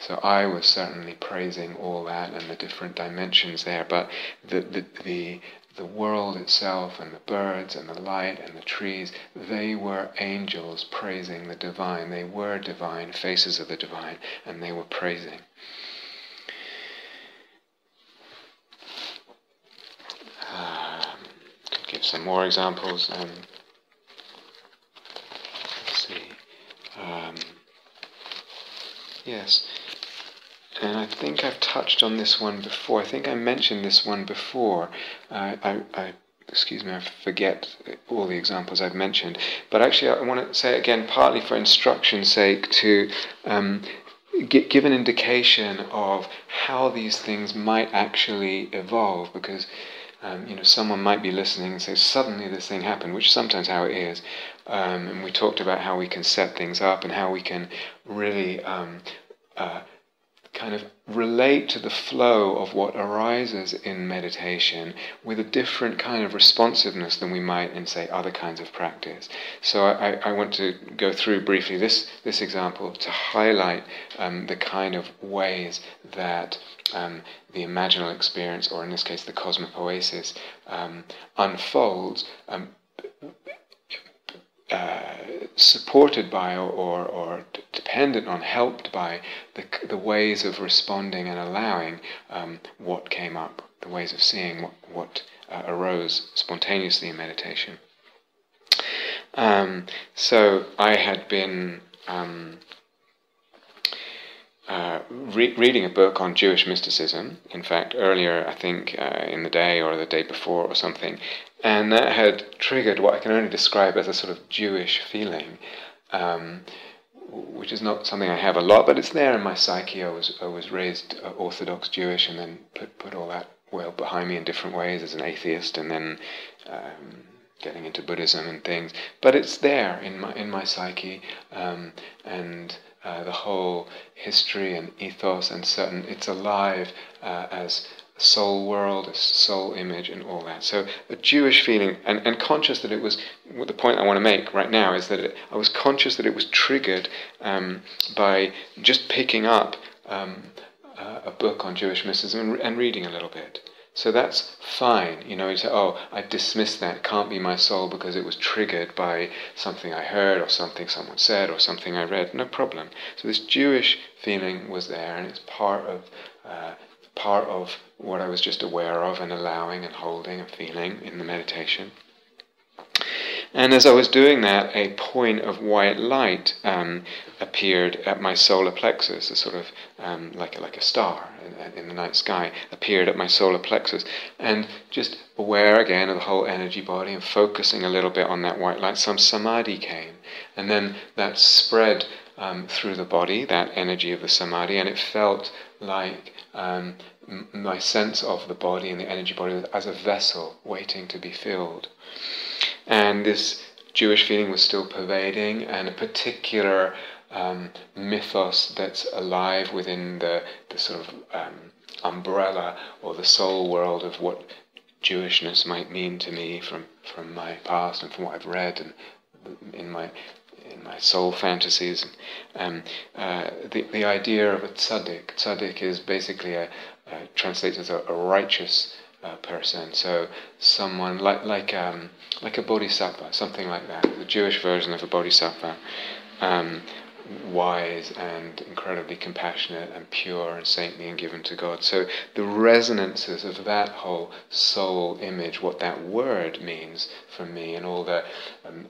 So I was certainly praising all that and the different dimensions there, but the world itself and the birds and the light and the trees, they were angels praising the divine. They were divine, faces of the divine, and they were praising. Could give some more examples. Let's see. Yes. And I think I've touched on this one before. I think I mentioned this one before. Excuse me, I forget all the examples I've mentioned. But actually I want to say it again, partly for instruction's sake, to give an indication of how these things might actually evolve, because someone might be listening and say, suddenly this thing happened, which is sometimes how it is. And we talked about how we can set things up and how we can really kind of relate to the flow of what arises in meditation with a different kind of responsiveness than we might in, say, other kinds of practice. So I want to go through briefly this example to highlight the kind of ways that the imaginal experience, or in this case the cosmopoesis, unfolds, supported by or dependent on, helped by the ways of responding and allowing what came up, the ways of seeing what arose spontaneously in meditation. So I had been reading a book on Jewish mysticism, in fact, earlier, I think, in the day or the day before or something, and that had triggered what I can only describe as a sort of Jewish feeling, which is not something I have a lot, but it's there in my psyche. I was raised Orthodox Jewish, and then put all that well behind me in different ways as an atheist, and then getting into Buddhism and things. But it's there in my psyche, and the whole history and ethos and certain, it's alive as a soul world, a soul image, and all that. So a Jewish feeling, and conscious that it was, the point I want to make right now is that I was conscious that it was triggered by just picking up a book on Jewish mysticism and reading a little bit. So that's fine, you know, you say, oh, I dismiss that, it can't be my soul because it was triggered by something I heard or something someone said or something I read, no problem. So this Jewish feeling was there, and it's part of what I was just aware of and allowing and holding and feeling in the meditation. And as I was doing that, a point of white light appeared at my solar plexus, a sort of like a star in the night sky, appeared at my solar plexus. And just aware again of the whole energy body and focusing a little bit on that white light, some samadhi came. And then that spread through the body, that energy of the samadhi, and it felt like my sense of the body and the energy body as a vessel waiting to be filled. And this Jewish feeling was still pervading, and a particular mythos that's alive within the sort of umbrella or the soul world of what Jewishness might mean to me from my past and from what I've read and in my soul fantasies. The idea of a tzaddik. Tzaddik is basically translates as a righteous person, so someone like a bodhisattva, something like that, the Jewish version of a bodhisattva, wise and incredibly compassionate and pure and saintly and given to God. So the resonances of that whole soul image, what that word means for me, and all the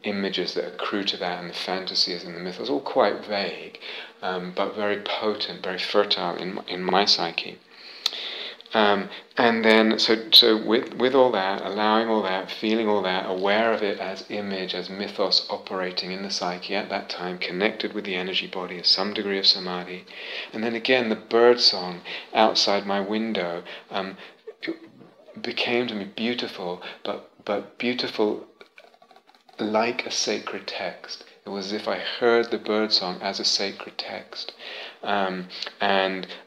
images that accrue to that, and the fantasies and the mythos, all quite vague, but very potent, very fertile in my psyche. And then, so with all that, allowing all that, feeling all that, aware of it as image, as mythos operating in the psyche at that time, connected with the energy body, some degree of samadhi. And then again, the bird song outside my window became to me beautiful, but beautiful like a sacred text. It was as if I heard the bird song as a sacred text, and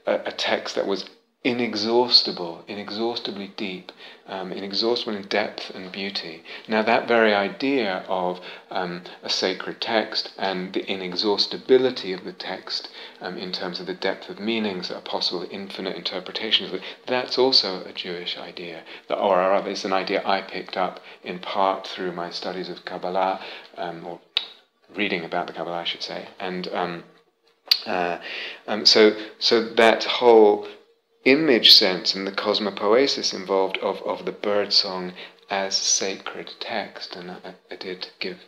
a text that was inexhaustibly deep, inexhaustible in depth and beauty. Now that very idea of a sacred text and the inexhaustibility of the text in terms of the depth of meanings that are possible, infinite interpretations of it, that's also a Jewish idea. Or it's an idea I picked up in part through my studies of Kabbalah, or reading about the Kabbalah, I should say. And so that whole image sense and the cosmopoesis involved of the bird song as sacred text, and I did give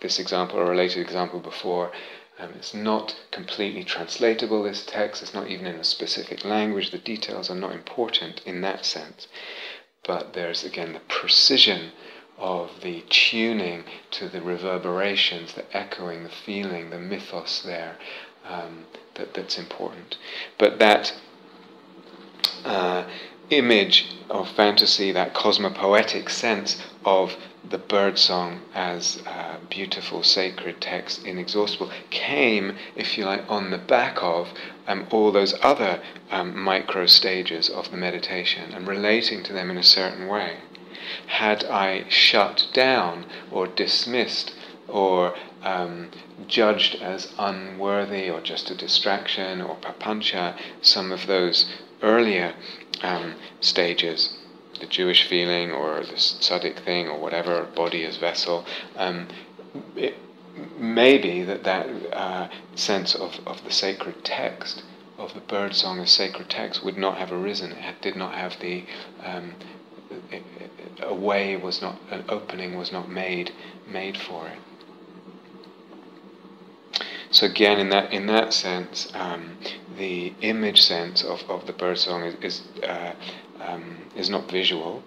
this example or a related example before. It's not completely translatable, this text. It's not even in a specific language. The details are not important in that sense, but there's again the precision of the tuning to the reverberations, the echoing, the feeling, the mythos there, that's important. But that image of fantasy, that cosmopoetic sense of the birdsong as beautiful sacred text, inexhaustible, came, if you like, on the back of all those other micro stages of the meditation and relating to them in a certain way. Had I shut down or dismissed or judged as unworthy or just a distraction or papancha some of those earlier stages, the Jewish feeling or the tzaddik thing or whatever, body as vessel, it may be that sense of the sacred text, of the birdsong as sacred text, would not have arisen. It did not have the a way was not, an opening was not made for it. So again, in that sense, the image sense of the birdsong is not visual,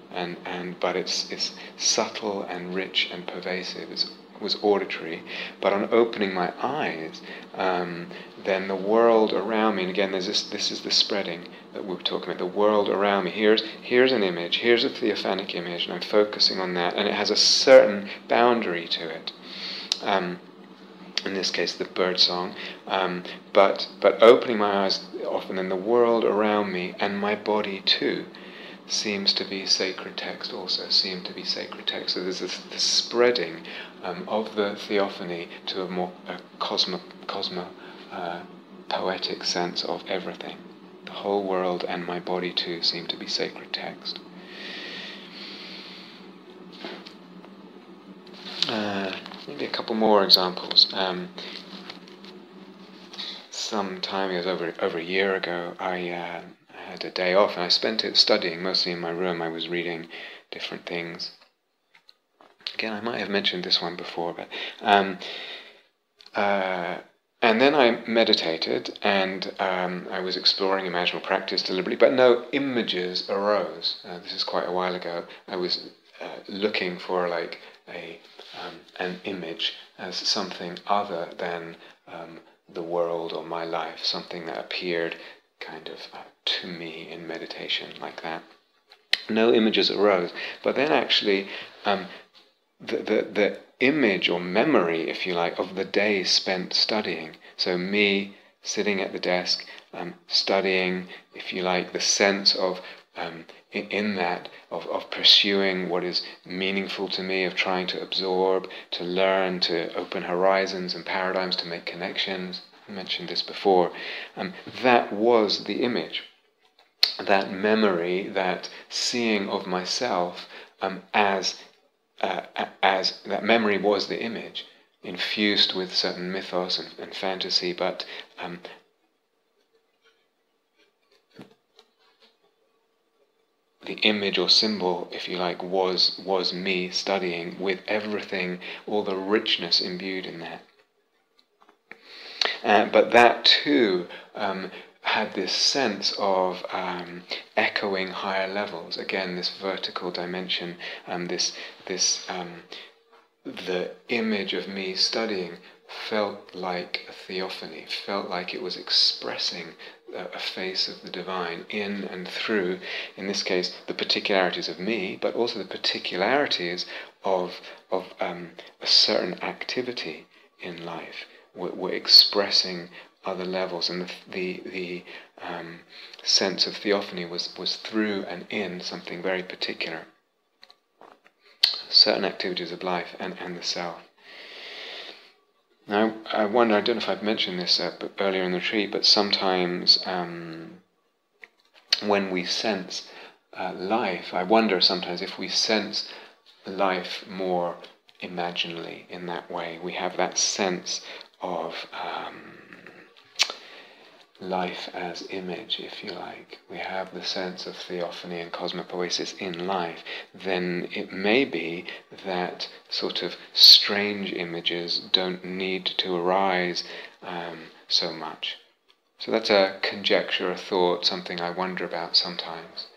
but it's subtle and rich and pervasive. It was auditory, but on opening my eyes, then the world around me, and again, this is the spreading that we were talking about. The world around me. Here's an image. Here's a theophanic image, and I'm focusing on that, and it has a certain boundary to it. In this case, the birdsong, but opening my eyes often, then the world around me and my body too seems to be sacred text. Also, seem to be sacred text. So there's this spreading of the theophany to a more poetic sense of everything. The whole world and my body too seem to be sacred text. Maybe a couple more examples. Some time, it was over a year ago, I had a day off and I spent it studying, mostly in my room. I was reading different things. Again, I might have mentioned this one before, but and then I meditated and I was exploring imaginal practice deliberately, but no images arose. This is quite a while ago. I was looking for like an image as something other than the world or my life, something that appeared kind of to me in meditation like that. No images arose, but then actually the image or memory, if you like, of the day spent studying. So me sitting at the desk, studying, if you like, the sense of in that of pursuing what is meaningful to me, of trying to absorb, to learn, to open horizons and paradigms, to make connections. I mentioned this before. That was the image. That memory, that seeing of myself as that memory was the image, infused with certain mythos and fantasy, but the image or symbol, if you like, was me studying with everything, all the richness imbued in that. But that too had this sense of echoing higher levels. Again, this vertical dimension, the image of me studying felt like a theophany, felt like it was expressing a face of the divine in and through, in this case, the particularities of me, but also the particularities of a certain activity in life. We're expressing other levels, and the sense of theophany was through and in something very particular. Certain activities of life and the self. Now, I wonder, I don't know if I've mentioned this earlier in the retreat, but sometimes when we sense life, I wonder sometimes if we sense life more imaginally in that way. We have that sense of life as image, if you like. We have the sense of theophany and cosmopoesis in life. Then it may be that sort of strange images don't need to arise so much. So that's a conjecture, a thought, something I wonder about sometimes.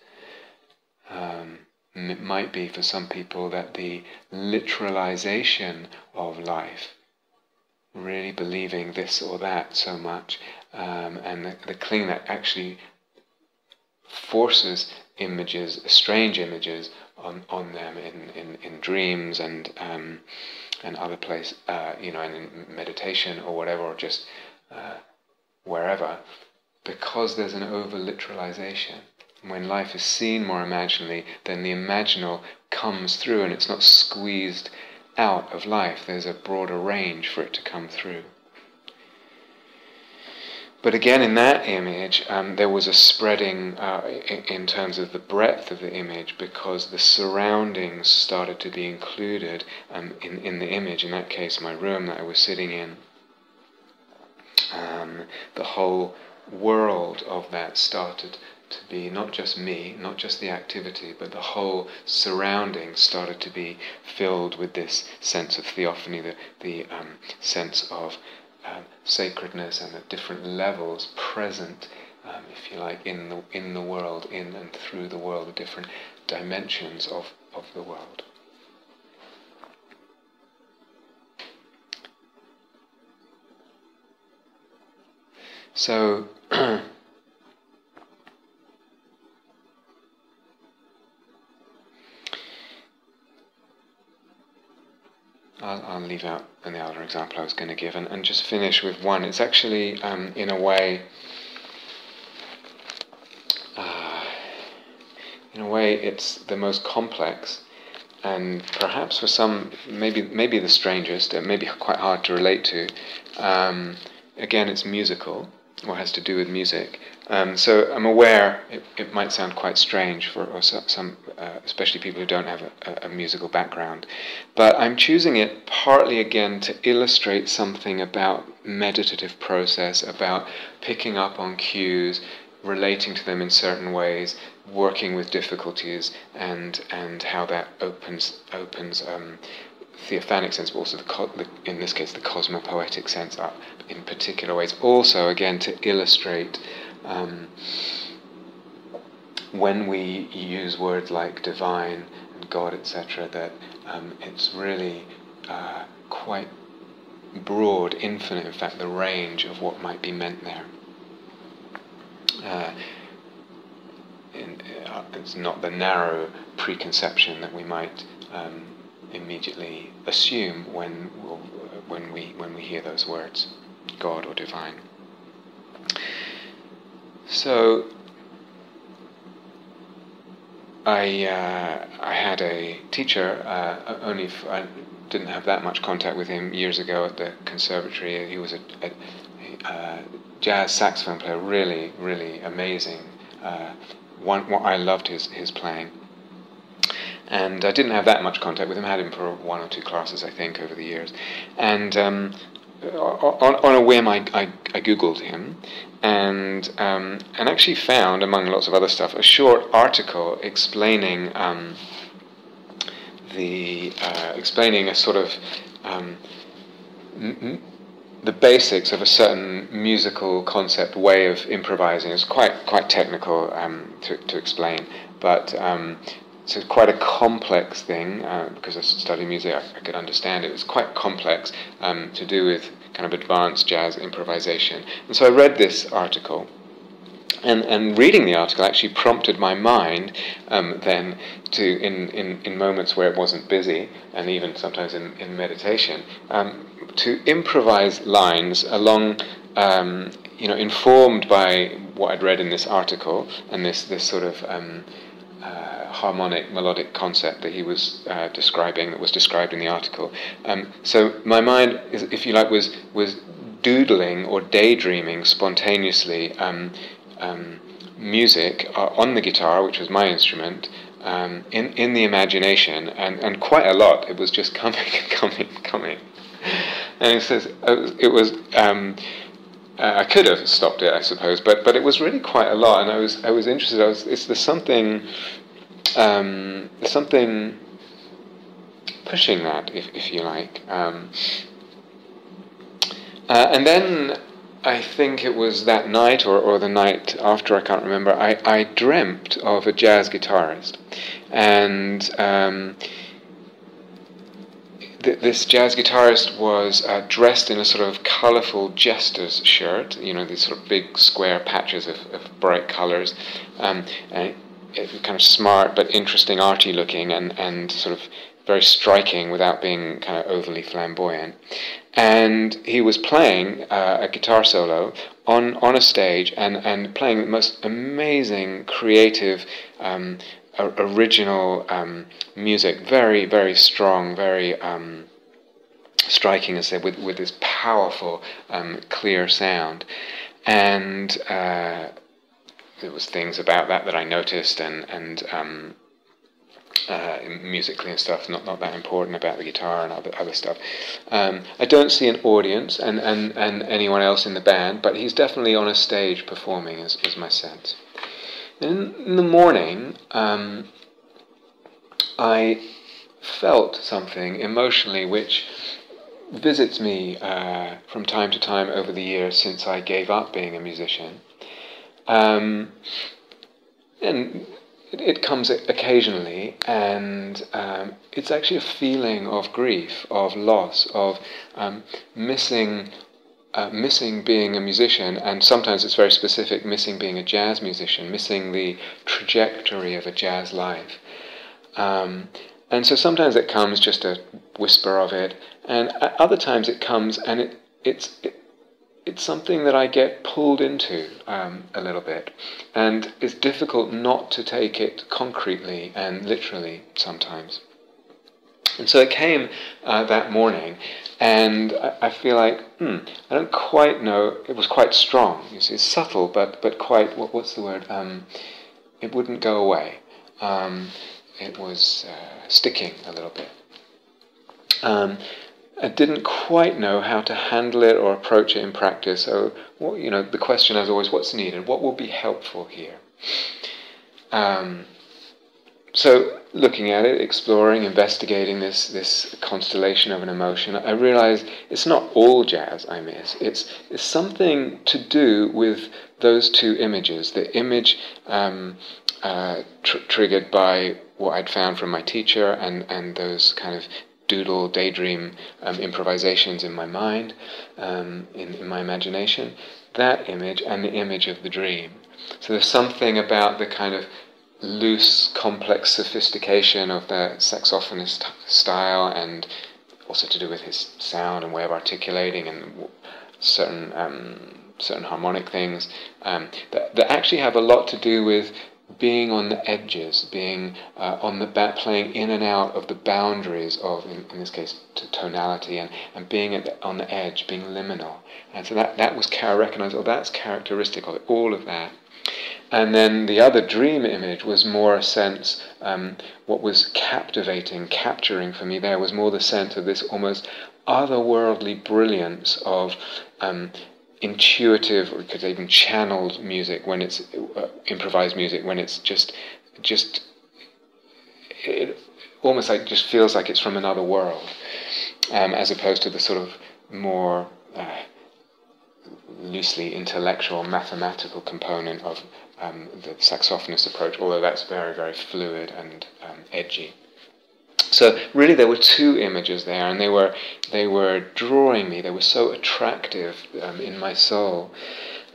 It might be for some people that the literalization of life, really believing this or that so much, and the clinging that actually forces images, strange images on them in dreams and other places, and in meditation or whatever, or just wherever, because there's an over-literalization. When life is seen more imaginally, then the imaginal comes through, and it's not squeezed out of life. There's a broader range for it to come through. But again, in that image, there was a spreading in terms of the breadth of the image, because the surroundings started to be included in the image. In that case, my room that I was sitting in, the whole world of that started to be not just me, not just the activity, but the whole surrounding started to be filled with this sense of theophany, the sense of sacredness, and the different levels present, if you like, in the world, in and through the world, the different dimensions of the world. So I'll leave out the other example I was going to give, and just finish with one. It's actually, in a way, it's the most complex, and perhaps for some, maybe the strangest, and maybe quite hard to relate to. Again, it's musical, or has to do with music. So I'm aware it might sound quite strange for some, especially people who don't have a musical background. But I'm choosing it partly, again, to illustrate something about meditative process, about picking up on cues, relating to them in certain ways, working with difficulties, and how that opens theophanic sense, but also in this case the cosmopoetic sense up in particular ways. Also, again, to illustrate when we use words like divine and God, etc., that it's really quite broad, infinite, in fact, the range of what might be meant there. It's not the narrow preconception that we might immediately assume when we hear those words, God or divine. So I had a teacher. I didn't have that much contact with him years ago at the conservatory. He was a jazz saxophone player, really, really amazing. I loved his playing. And I didn't have that much contact with him. I had him for one or two classes, I think, over the years. And on a whim, I Googled him, and actually found, among lots of other stuff, a short article explaining explaining a sort of the basics of a certain musical concept way of improvising. It's quite technical to explain, but. So it's quite a complex thing, because I study music, I could understand it. It was quite complex to do with kind of advanced jazz improvisation. And so I read this article, and reading the article actually prompted my mind then to, in moments where it wasn't busy, and even sometimes in meditation, to improvise lines along, informed by what I'd read in this article, and this sort of harmonic, melodic concept that he was describing, that was described in the article. So my mind, if you like, was doodling or daydreaming spontaneously music on the guitar, which was my instrument, in the imagination, and quite a lot. It was just coming. And it says it was. I could have stopped it, I suppose, but it was really quite a lot, and I was interested. There's something pushing that, if you like. And then I think it was that night or the night after, I can't remember, I dreamt of a jazz guitarist. And this jazz guitarist was dressed in a sort of colourful jester's shirt, these sort of big square patches of bright colours. And kind of smart but interesting, arty looking, and sort of very striking without being kind of overly flamboyant. And he was playing a guitar solo on a stage and playing the most amazing, creative, original music, very, very strong, very striking, as I said, with this powerful, clear sound. And there was things about that I noticed, and musically and stuff, not that important about the guitar and other stuff. I don't see an audience and anyone else in the band, but he's definitely on a stage performing, is my sense. In the morning, I felt something emotionally which visits me from time to time over the years since I gave up being a musician. And it comes occasionally, and it's actually a feeling of grief, of loss, of missing being a musician, and sometimes it's very specific, missing being a jazz musician, missing the trajectory of a jazz life. And so sometimes it comes just a whisper of it, and other times it comes and it's something that I get pulled into a little bit, and it's difficult not to take it concretely and literally sometimes. And so it came that morning, and I feel like, I don't quite know, it was quite strong, you see, it's subtle, but quite, what's the word, it wouldn't go away. It was sticking a little bit. I didn't quite know how to handle it or approach it in practice. So, the question is always, what's needed? What will be helpful here? So, looking at it, exploring, investigating this constellation of an emotion, I realized it's not all jazz I miss. It's something to do with those two images. The image triggered by what I'd found from my teacher and those kind of doodle, daydream improvisations in my mind, in my imagination, that image and the image of the dream. So there's something about the kind of loose, complex sophistication of the saxophonist style, and also to do with his sound and way of articulating and certain harmonic things that actually have a lot to do with being on the edges, being on the playing in and out of the boundaries of, in this case, tonality, and being on the edge, being liminal. And so that was recognized, that's characteristic of it, all of that. And then the other dream image was more a sense, what was capturing for me there was more the sense of this almost otherworldly brilliance of intuitive, or you could say even channeled music, when it's improvised music, when it's just it almost like just feels like it's from another world, as opposed to the sort of more loosely intellectual, mathematical component of the saxophonist approach, although that's very, very fluid and edgy. So really there were two images there, and they were drawing me, they were so attractive in my soul.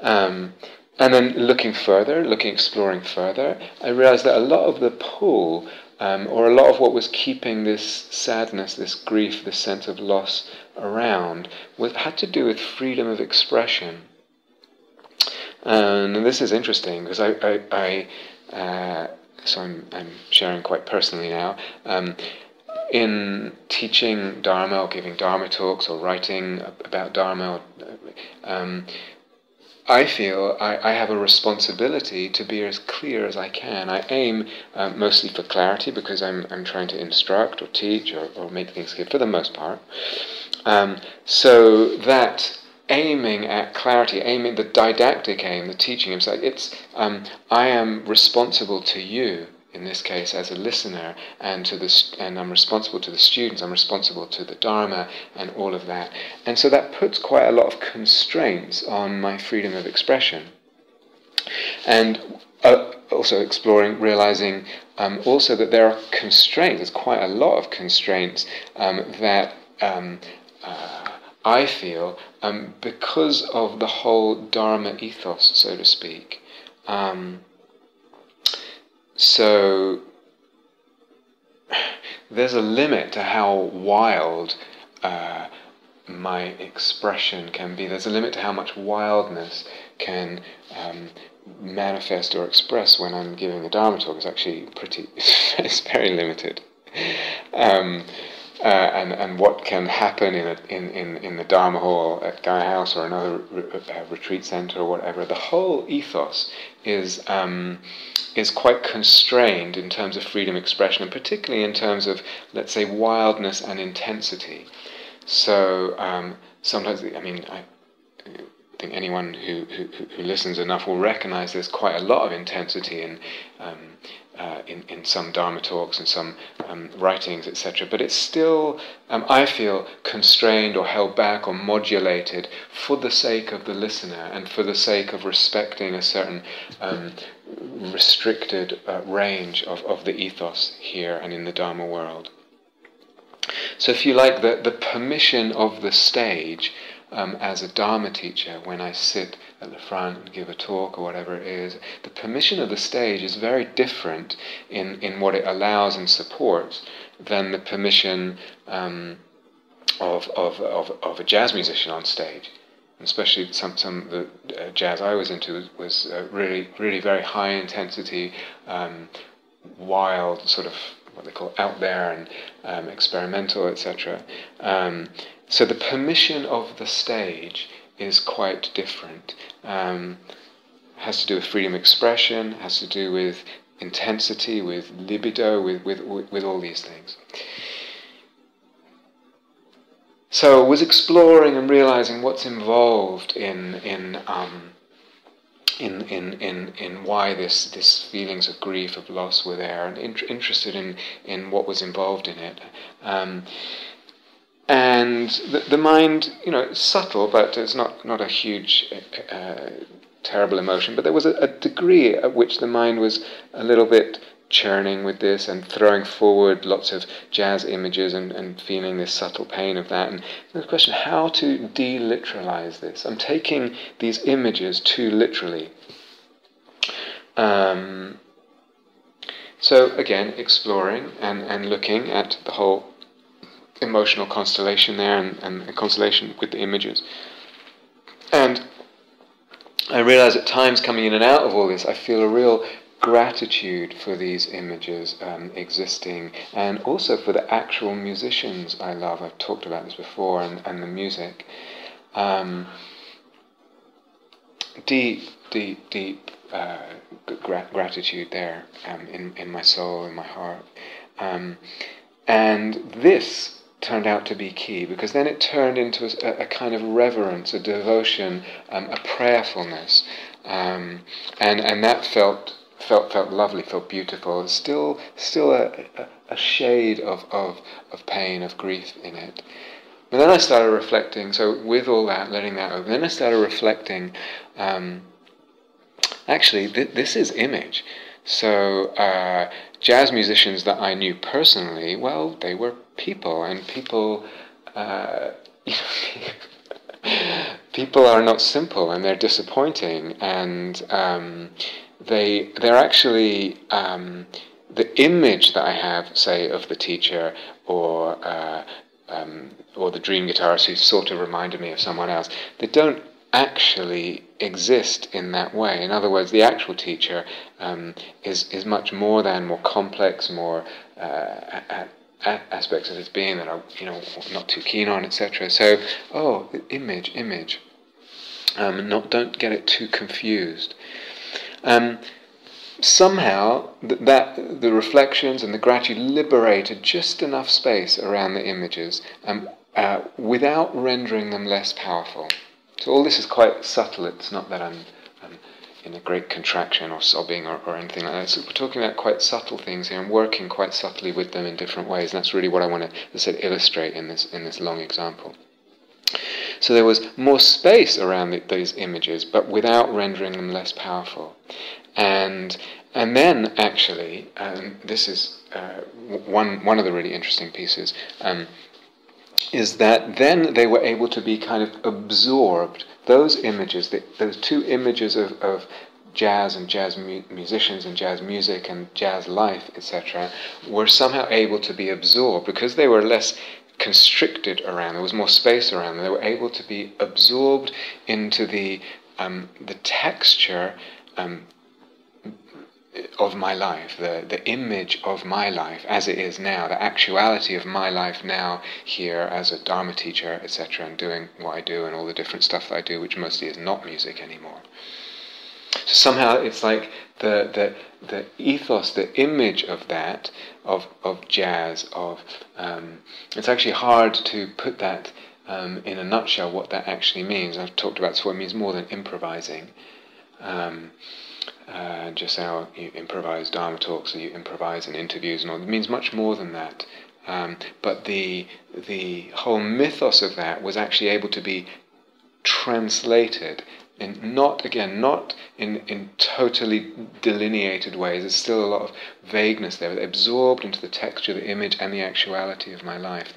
And then exploring further, I realized that a lot of the pull, or a lot of what was keeping this sadness, this grief, this sense of loss around, had to do with freedom of expression. And this is interesting, because so I'm sharing quite personally now. In teaching Dharma or giving Dharma talks or writing about Dharma, I feel I have a responsibility to be as clear as I can. I aim mostly for clarity, because I'm trying to instruct or teach or make things clear for the most part. So that aiming at clarity, the didactic aim, the teaching, I am responsible to you, in this case as a listener, and I'm responsible to the students, I'm responsible to the Dharma and all of that. And so that puts quite a lot of constraints on my freedom of expression. And also realizing also that there are constraints, there's quite a lot of constraints that I feel because of the whole Dharma ethos, so to speak. So there's a limit to how wild my expression can be. There's a limit to how much wildness can manifest or express when I'm giving a Dharma talk. It's actually it's very limited. And what can happen in the Dharma hall at Gaia House or another retreat center or whatever, the whole ethos is quite constrained in terms of freedom of expression, and particularly in terms of, let's say, wildness and intensity. So sometimes, I think anyone who listens enough will recognize there's quite a lot of intensity in some Dharma talks and some writings, etc. But it's still, I feel, constrained or held back or modulated for the sake of the listener and for the sake of respecting a certain restricted range of the ethos here and in the Dharma world. So if you like, the permission of the stage as a Dharma teacher, when I sit at the front and give a talk or whatever it is, the permission of the stage is very different in what it allows and supports than the permission of a jazz musician on stage. And especially some of the jazz I was into was really, really very high intensity, wild, sort of what they call out there and experimental, etc. So the permission of the stage is quite different. Has to do with freedom of expression, has to do with intensity, with libido, with all these things. So I was exploring and realizing what's involved in why this feelings of grief, of loss were there, and interested in what was involved in it. And the mind, it's subtle, but it's not a huge, terrible emotion. But there was a degree at which the mind was a little bit churning with this and throwing forward lots of jazz images and feeling this subtle pain of that. And the question, how to deliteralize this? I'm taking these images too literally. So again, exploring and looking at the whole emotional constellation there and the constellation with the images. And I realize at times coming in and out of all this, I feel a real gratitude for these images existing, and also for the actual musicians I love. I've talked about this before, and the music. Deep gratitude there in my soul, in my heart. And this turned out to be key, because then it turned into a kind of reverence, a devotion, a prayerfulness, and that felt lovely, felt beautiful. Still a shade of pain, of grief in it. But then I started reflecting. So with all that, letting that open, then I started reflecting. Actually, this is image. So jazz musicians that I knew personally, well, they were people, and people, people are not simple, and they're disappointing, and they're actually the image that I have, say, of the teacher or the dream guitarist who sort of reminded me of someone else. They don't actually exist in that way. In other words, the actual teacher is much more than, more complex, more aspects of his being that I'm not too keen on, etc. So, image. Don't get it too confused. Somehow that the reflections and the gratitude liberated just enough space around the images without rendering them less powerful. So all this is quite subtle. It's not that I'm in a great contraction or sobbing or anything like that. So we're talking about quite subtle things here and working quite subtly with them in different ways. And that's really what I want to, as I said, illustrate in this long example. So there was more space around these images, but without rendering them less powerful. And then actually, this is one of the really interesting pieces. Is that then they were able to be kind of absorbed. Those images, those two images of jazz and jazz musicians and jazz music and jazz life, etc., were somehow able to be absorbed because they were less constricted around. There was more space around them. They were able to be absorbed into the texture of my life, the image of my life as it is now, the actuality of my life now here as a Dharma teacher, etc., and doing what I do and all the different stuff that I do, which mostly is not music anymore. So somehow it's like the ethos, the image of that, of jazz, it's actually hard to put that in a nutshell, what that actually means. I've talked about this, what it means more than improvising. Just how you improvise Dharma talks, or you improvise in interviews and all. It means much more than that. But the whole mythos of that was actually able to be translated not in totally delineated ways. There's still a lot of vagueness there, but absorbed into the texture, the image, and the actuality of my life,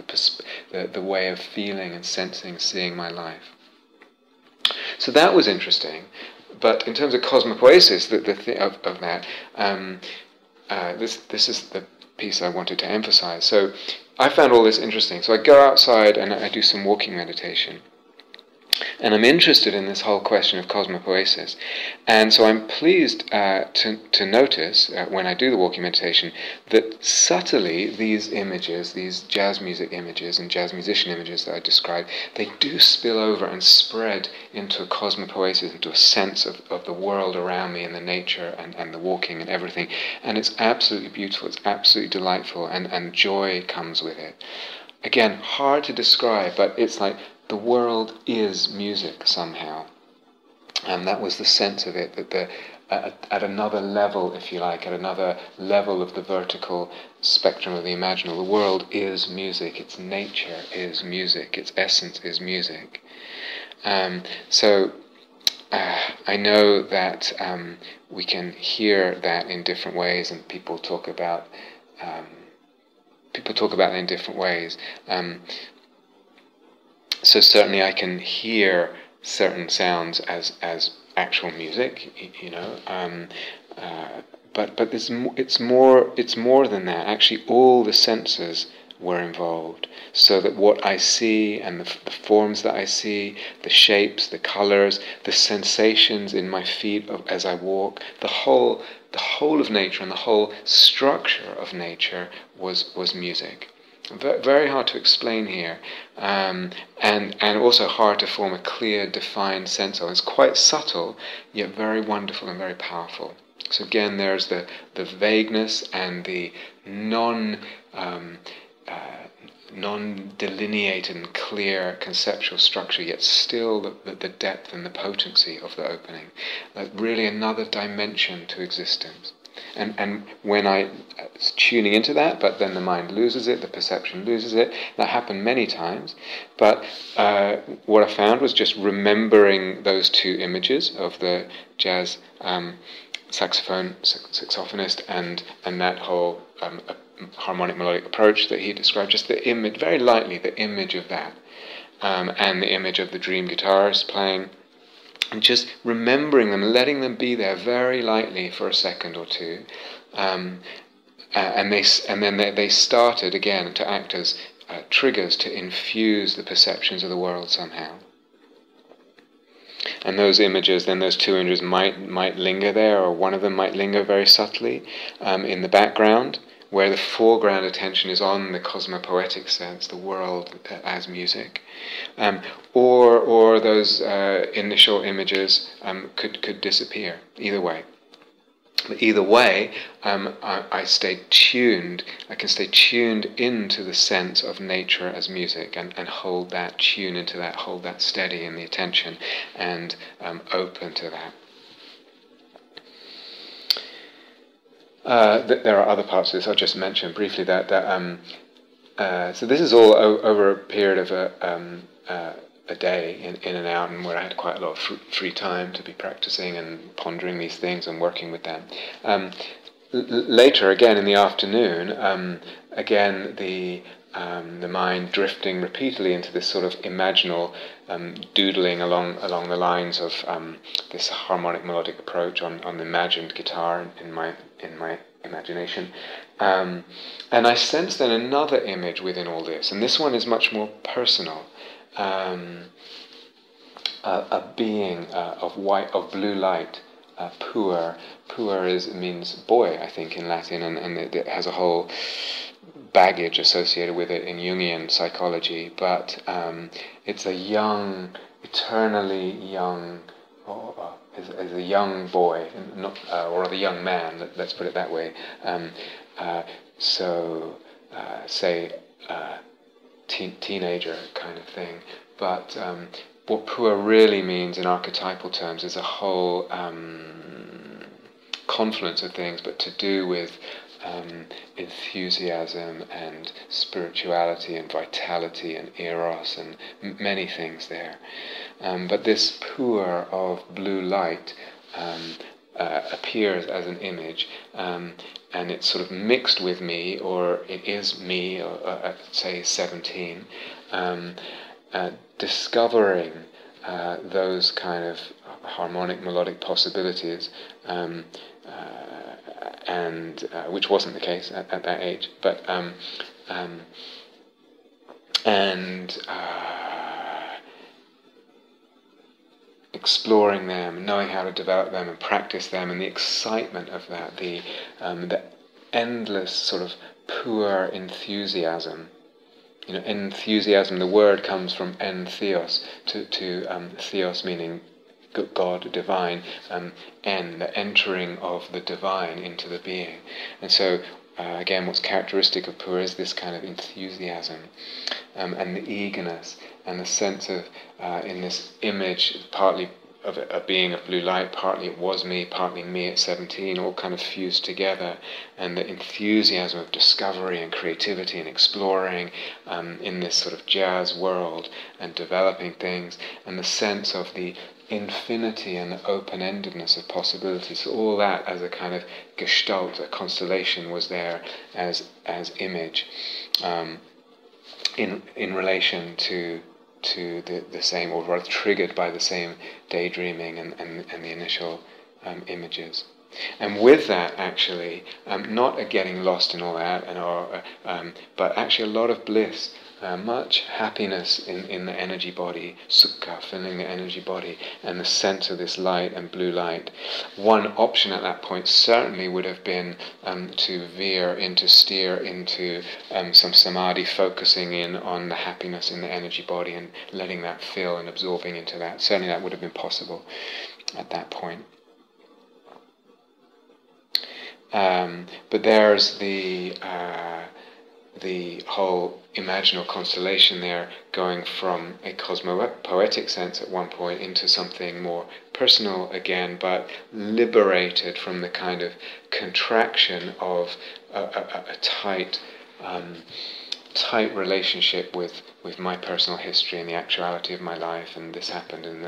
the way of feeling and sensing, seeing my life. So that was interesting. But in terms of cosmopoesis, of that, this is the piece I wanted to emphasize. So I found all this interesting. So I go outside and I do some walking meditation. And I'm interested in this whole question of cosmopoesis. And so I'm pleased to notice, when I do the walking meditation, that subtly these images, these jazz music images and jazz musician images that I described, they do spill over and spread into a cosmopoesis, into a sense of the world around me and the nature and the walking and everything. And it's absolutely beautiful, it's absolutely delightful, and joy comes with it. Again, hard to describe, but it's like the world is music somehow. And that was the sense of it, that at another level, if you like, at another level of the vertical spectrum of the imaginal, the world is music, its nature is music, its essence is music. So I know that we can hear that in different ways, and people talk about it in different ways. So certainly I can hear certain sounds as actual music, but it's more than that. Actually, all the senses were involved, so that what I see and the forms that I see, the shapes, the colors, the sensations in my feet as I walk, the whole of nature and the whole structure of nature was music. Very hard to explain here, and also hard to form a clear, defined sense of. It's quite subtle, yet very wonderful and very powerful. So again, there's the vagueness and the non-delineated and clear conceptual structure, yet still the depth and the potency of the opening. Like really another dimension to existence. And when I tuning into that, but then the mind loses it, the perception loses it. That happened many times. But what I found was just remembering those two images of the jazz saxophonist and that whole harmonic melodic approach that he described. Just the image, very lightly, the image of that, and the image of the dream guitarist playing. And just remembering them, letting them be there very lightly for a second or two, and then they started again to act as triggers to infuse the perceptions of the world somehow. And those images, then those two images might linger there, or one of them might linger very subtly in the background, where the foreground attention is on the cosmopoetic sense, the world as music, or those initial images could disappear. Either way, but either way, I stay tuned. I can stay tuned into the sense of nature as music, and hold that, tune into that, hold that steady in the attention, and open to that. There are other parts of this. I'll just mention briefly that so this is all over a period of a day in and out, and where I had quite a lot of free time to be practicing and pondering these things and working with them. Later, again in the afternoon, again the the mind drifting repeatedly into this sort of imaginal doodling along the lines of this harmonic melodic approach on the imagined guitar in my imagination. And I sense then another image within all this, and this one is much more personal. A being of blue light, puer. Puer means boy, I think, in Latin, and it has a whole baggage associated with it in Jungian psychology. But it's a young, eternally young, is a young boy, not or a young man. Let's put it that way. Say teenager kind of thing, but. What puer really means in archetypal terms is a whole confluence of things, but to do with enthusiasm and spirituality and vitality and eros and many things there. But this puer of blue light appears as an image, and it's sort of mixed with me, or it is me, or say 17. Discovering those kind of harmonic melodic possibilities, and which wasn't the case at that age, but exploring them, knowing how to develop them and practice them, and the excitement of that, the endless sort of pure enthusiasm. Enthusiasm, the word comes from entheos, to theos meaning God, divine, the entering of the divine into the being. And so, again, what's characteristic of puer is this kind of enthusiasm, and the eagerness, and the sense of, in this image, partly of a being of blue light, partly it was me, partly me at 17, all kind of fused together, and the enthusiasm of discovery and creativity and exploring in this sort of jazz world and developing things, and the sense of the infinity and the open-endedness of possibilities. So all that as a kind of gestalt, a constellation, was there as image in relation to the same, or rather triggered by the same daydreaming and the initial images. And with that, actually, not a getting lost in all that, but actually a lot of bliss, much happiness in the energy body, sukha, filling the energy body, and the sense of this light and blue light. One option at that point certainly would have been to steer into some samadhi, focusing in on the happiness in the energy body and letting that fill and absorbing into that. Certainly that would have been possible at that point. But there's the whole imaginal constellation there, going from a cosmopoetic sense at one point into something more personal again, but liberated from the kind of contraction of a tight relationship with my personal history and the actuality of my life, and this happened and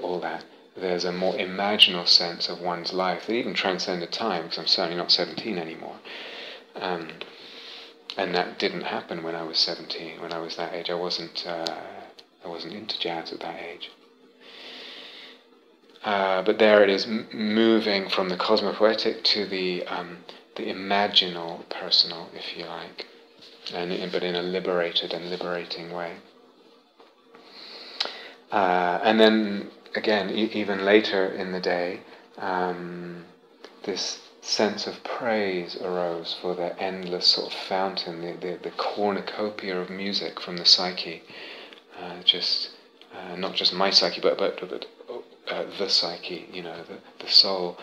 all that. There's a more imaginal sense of one's life that even transcended time, because I'm certainly not 17 anymore. And that didn't happen when I was 17. When I was that age, I wasn't into jazz at that age. But there it is, moving from the cosmopoetic to the imaginal personal, if you like, but in a liberated and liberating way. And then again, even later in the day, this sense of praise arose for the endless sort of fountain, the cornucopia of music from the psyche, not just my psyche, but the psyche, the soul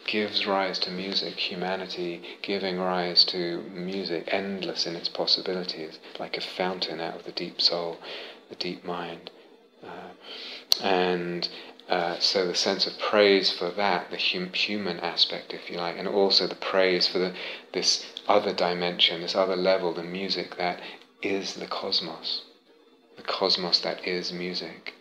gives rise to music, humanity giving rise to music, endless in its possibilities, like a fountain out of the deep soul, the deep mind. So the sense of praise for that, the human aspect, if you like, and also the praise for this other dimension, this other level, the music that is the cosmos that is music.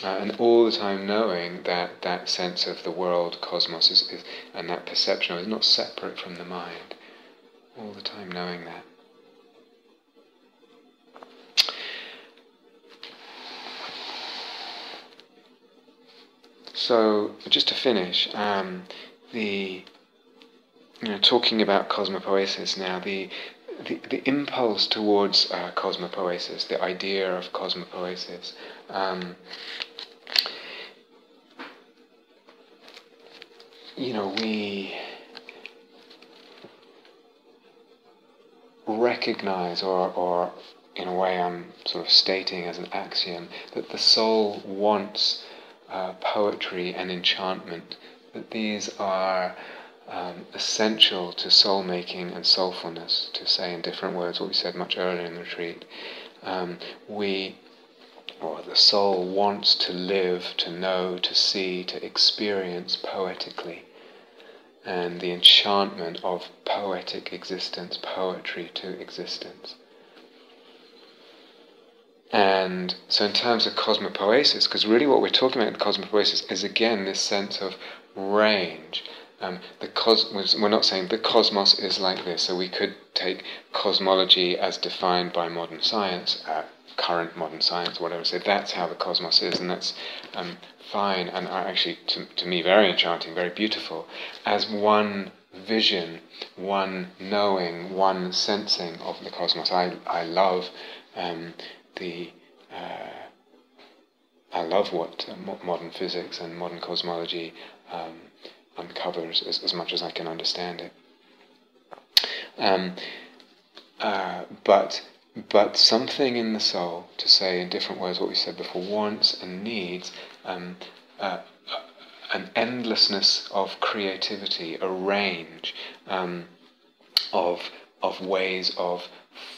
And all the time knowing that sense of the world, cosmos, is and that perception is not separate from the mind. all the time knowing that. So, just to finish, talking about cosmopoesis now, the impulse towards cosmopoesis, the idea of cosmopoesis, we recognize, or in a way I'm sort of stating as an axiom, that the soul wants poetry and enchantment, that these are essential to soul-making and soulfulness, to say in different words what we said much earlier in the retreat. The soul wants to live, to know, to see, to experience poetically, and the enchantment of poetic existence, poetry to existence. And so in terms of cosmopoesis, because really what we're talking about in cosmopoesis is again this sense of range. We're not saying the cosmos is like this, so we could take cosmology as defined by modern science, current modern science, whatever, say that's how the cosmos is, and that's fine, and actually to me very enchanting, very beautiful, as one vision, one knowing, one sensing of the cosmos. I love I love what modern physics and modern cosmology uncovers as much as I can understand it. But something in the soul, to say in different words what we said before, wants and needs an endlessness of creativity, a range of ways of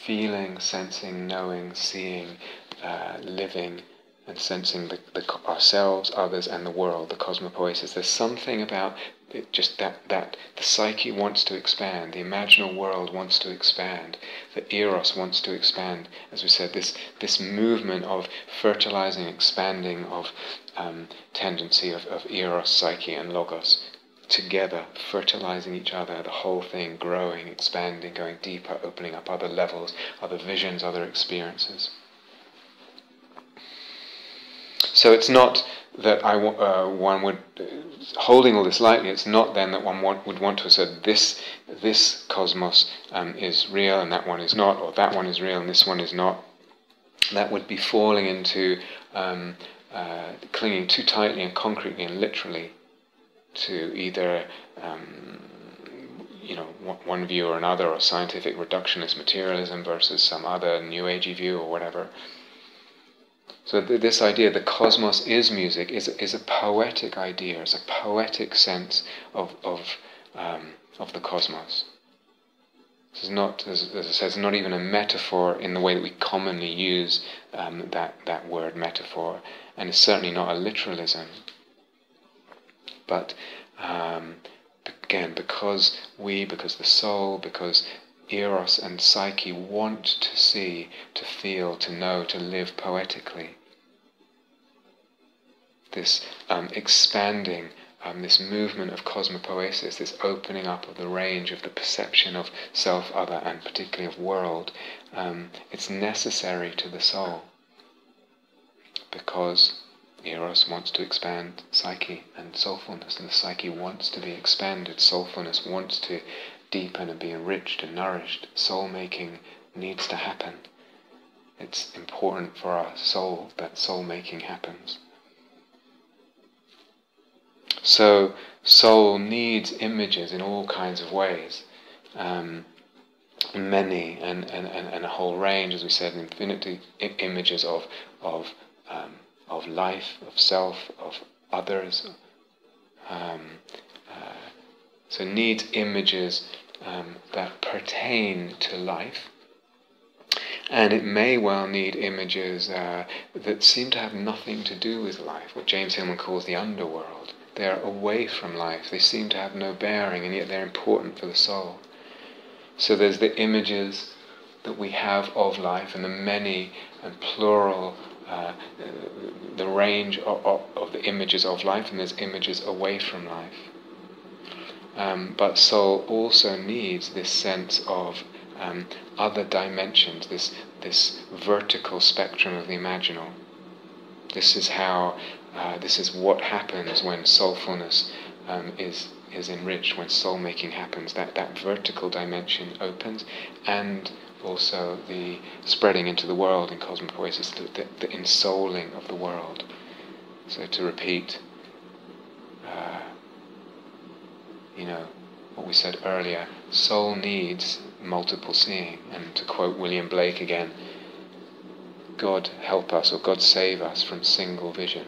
feeling, sensing, knowing, seeing, living, and sensing ourselves, others, and the world, the cosmopoesis. There's something about it, just that the psyche wants to expand, the imaginal world wants to expand, the eros wants to expand. As we said, this movement of fertilizing, expanding of tendency of eros, psyche, and logos together, fertilizing each other, the whole thing growing, expanding, going deeper, opening up other levels, other visions, other experiences. So it's not that one would, holding all this lightly, it's not then that one would want to assert this cosmos is real and that one is not, or that one is real and this one is not. That would be falling into clinging too tightly and concretely and literally to either one view or another, or scientific reductionist materialism versus some other New Agey view or whatever. So this idea, the cosmos is music, is a poetic idea, is a poetic sense of the cosmos. This is not, as I said, it's not even a metaphor in the way that we commonly use that word metaphor, and it's certainly not a literalism. But again, because the soul, because eros and psyche want to see, to feel, to know, to live poetically, this expanding, this movement of cosmopoesis, this opening up of the range of the perception of self, other, and particularly of world, it's necessary to the soul, because eros wants to expand psyche and soulfulness, and the psyche wants to be expanded, soulfulness wants to deepen and be enriched and nourished. Soul-making needs to happen. It's important for our soul that soul-making happens. So soul needs images in all kinds of ways, many and a whole range, as we said, infinity images of life, of self, of others. So needs images that pertain to life, and it may well need images that seem to have nothing to do with life, what James Hillman calls the underworld. They're away from life, they seem to have no bearing, and yet they're important for the soul. So there's the images that we have of life, and the many and plural, the range of the images of life, and there's images away from life. but soul also needs this sense of other dimensions, this vertical spectrum of the imaginal. This is how, this is what happens when soulfulness is enriched, when soul-making happens. That vertical dimension opens, and also the spreading into the world in Cosmopoesis, the ensouling of the world. So to repeat, what we said earlier, soul needs multiple seeing. And to quote William Blake again, God help us, or God save us from single vision.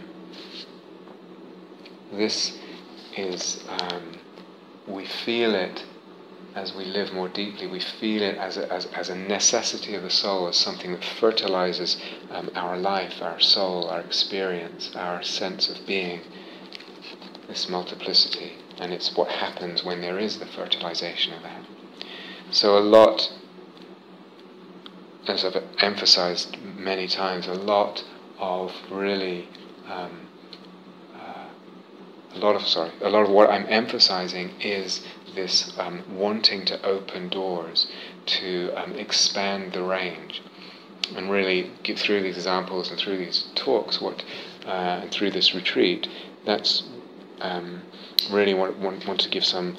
This is, we feel it as we live more deeply. We feel it as a necessity of the soul, as something that fertilizes our life, our soul, our experience, our sense of being, this multiplicity. And it's what happens when there is the fertilization of that. So a lot, as I've emphasized many times, a lot of what I'm emphasizing is this wanting to open doors, to expand the range, and really get through these examples and through these talks, and through this retreat. That's really want to give some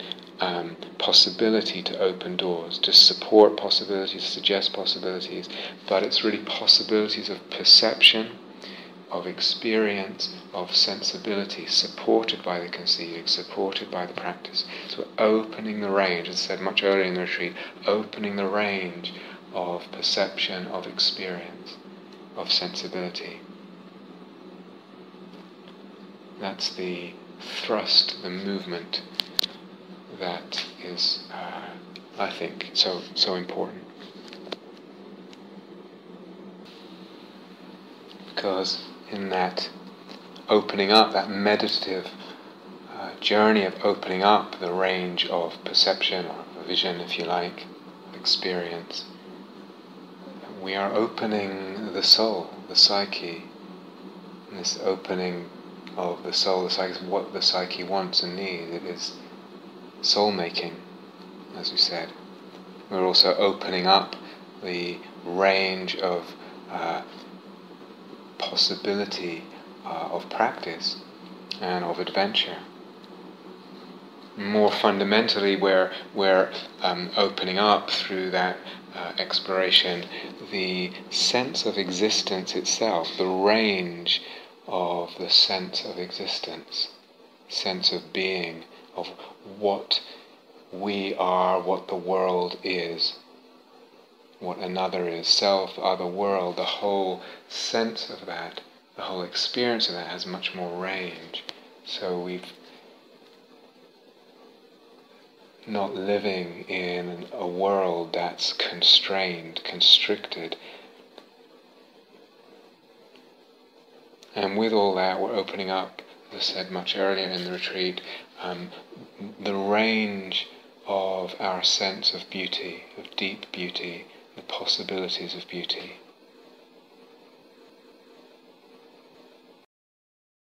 possibility to open doors, to support possibilities, suggest possibilities, but it's really possibilities of perception, of experience, of sensibility, supported by the conceiving, supported by the practice. So opening the range, as I said much earlier in the retreat, opening the range of perception, of experience, of sensibility. That's the thrust, the movement that is, I think, so important. Because in that opening up, that meditative journey of opening up the range of perception, or vision, if you like, of experience, we are opening the soul, the psyche. And this opening of the soul, the psyche, is what the psyche wants and needs. It is soul-making, as we said. We're also opening up the range of possibility of practice and of adventure. More fundamentally, we're opening up through that exploration the sense of existence itself, the range of the sense of existence, sense of being, of what we are, what the world is, what another is, self, other, world. The whole sense of that, the whole experience of that has much more range. So we've not living in a world that's constrained, constricted. And with all that, we're opening up, as I said much earlier in the retreat, the range of our sense of beauty, of deep beauty, the possibilities of beauty.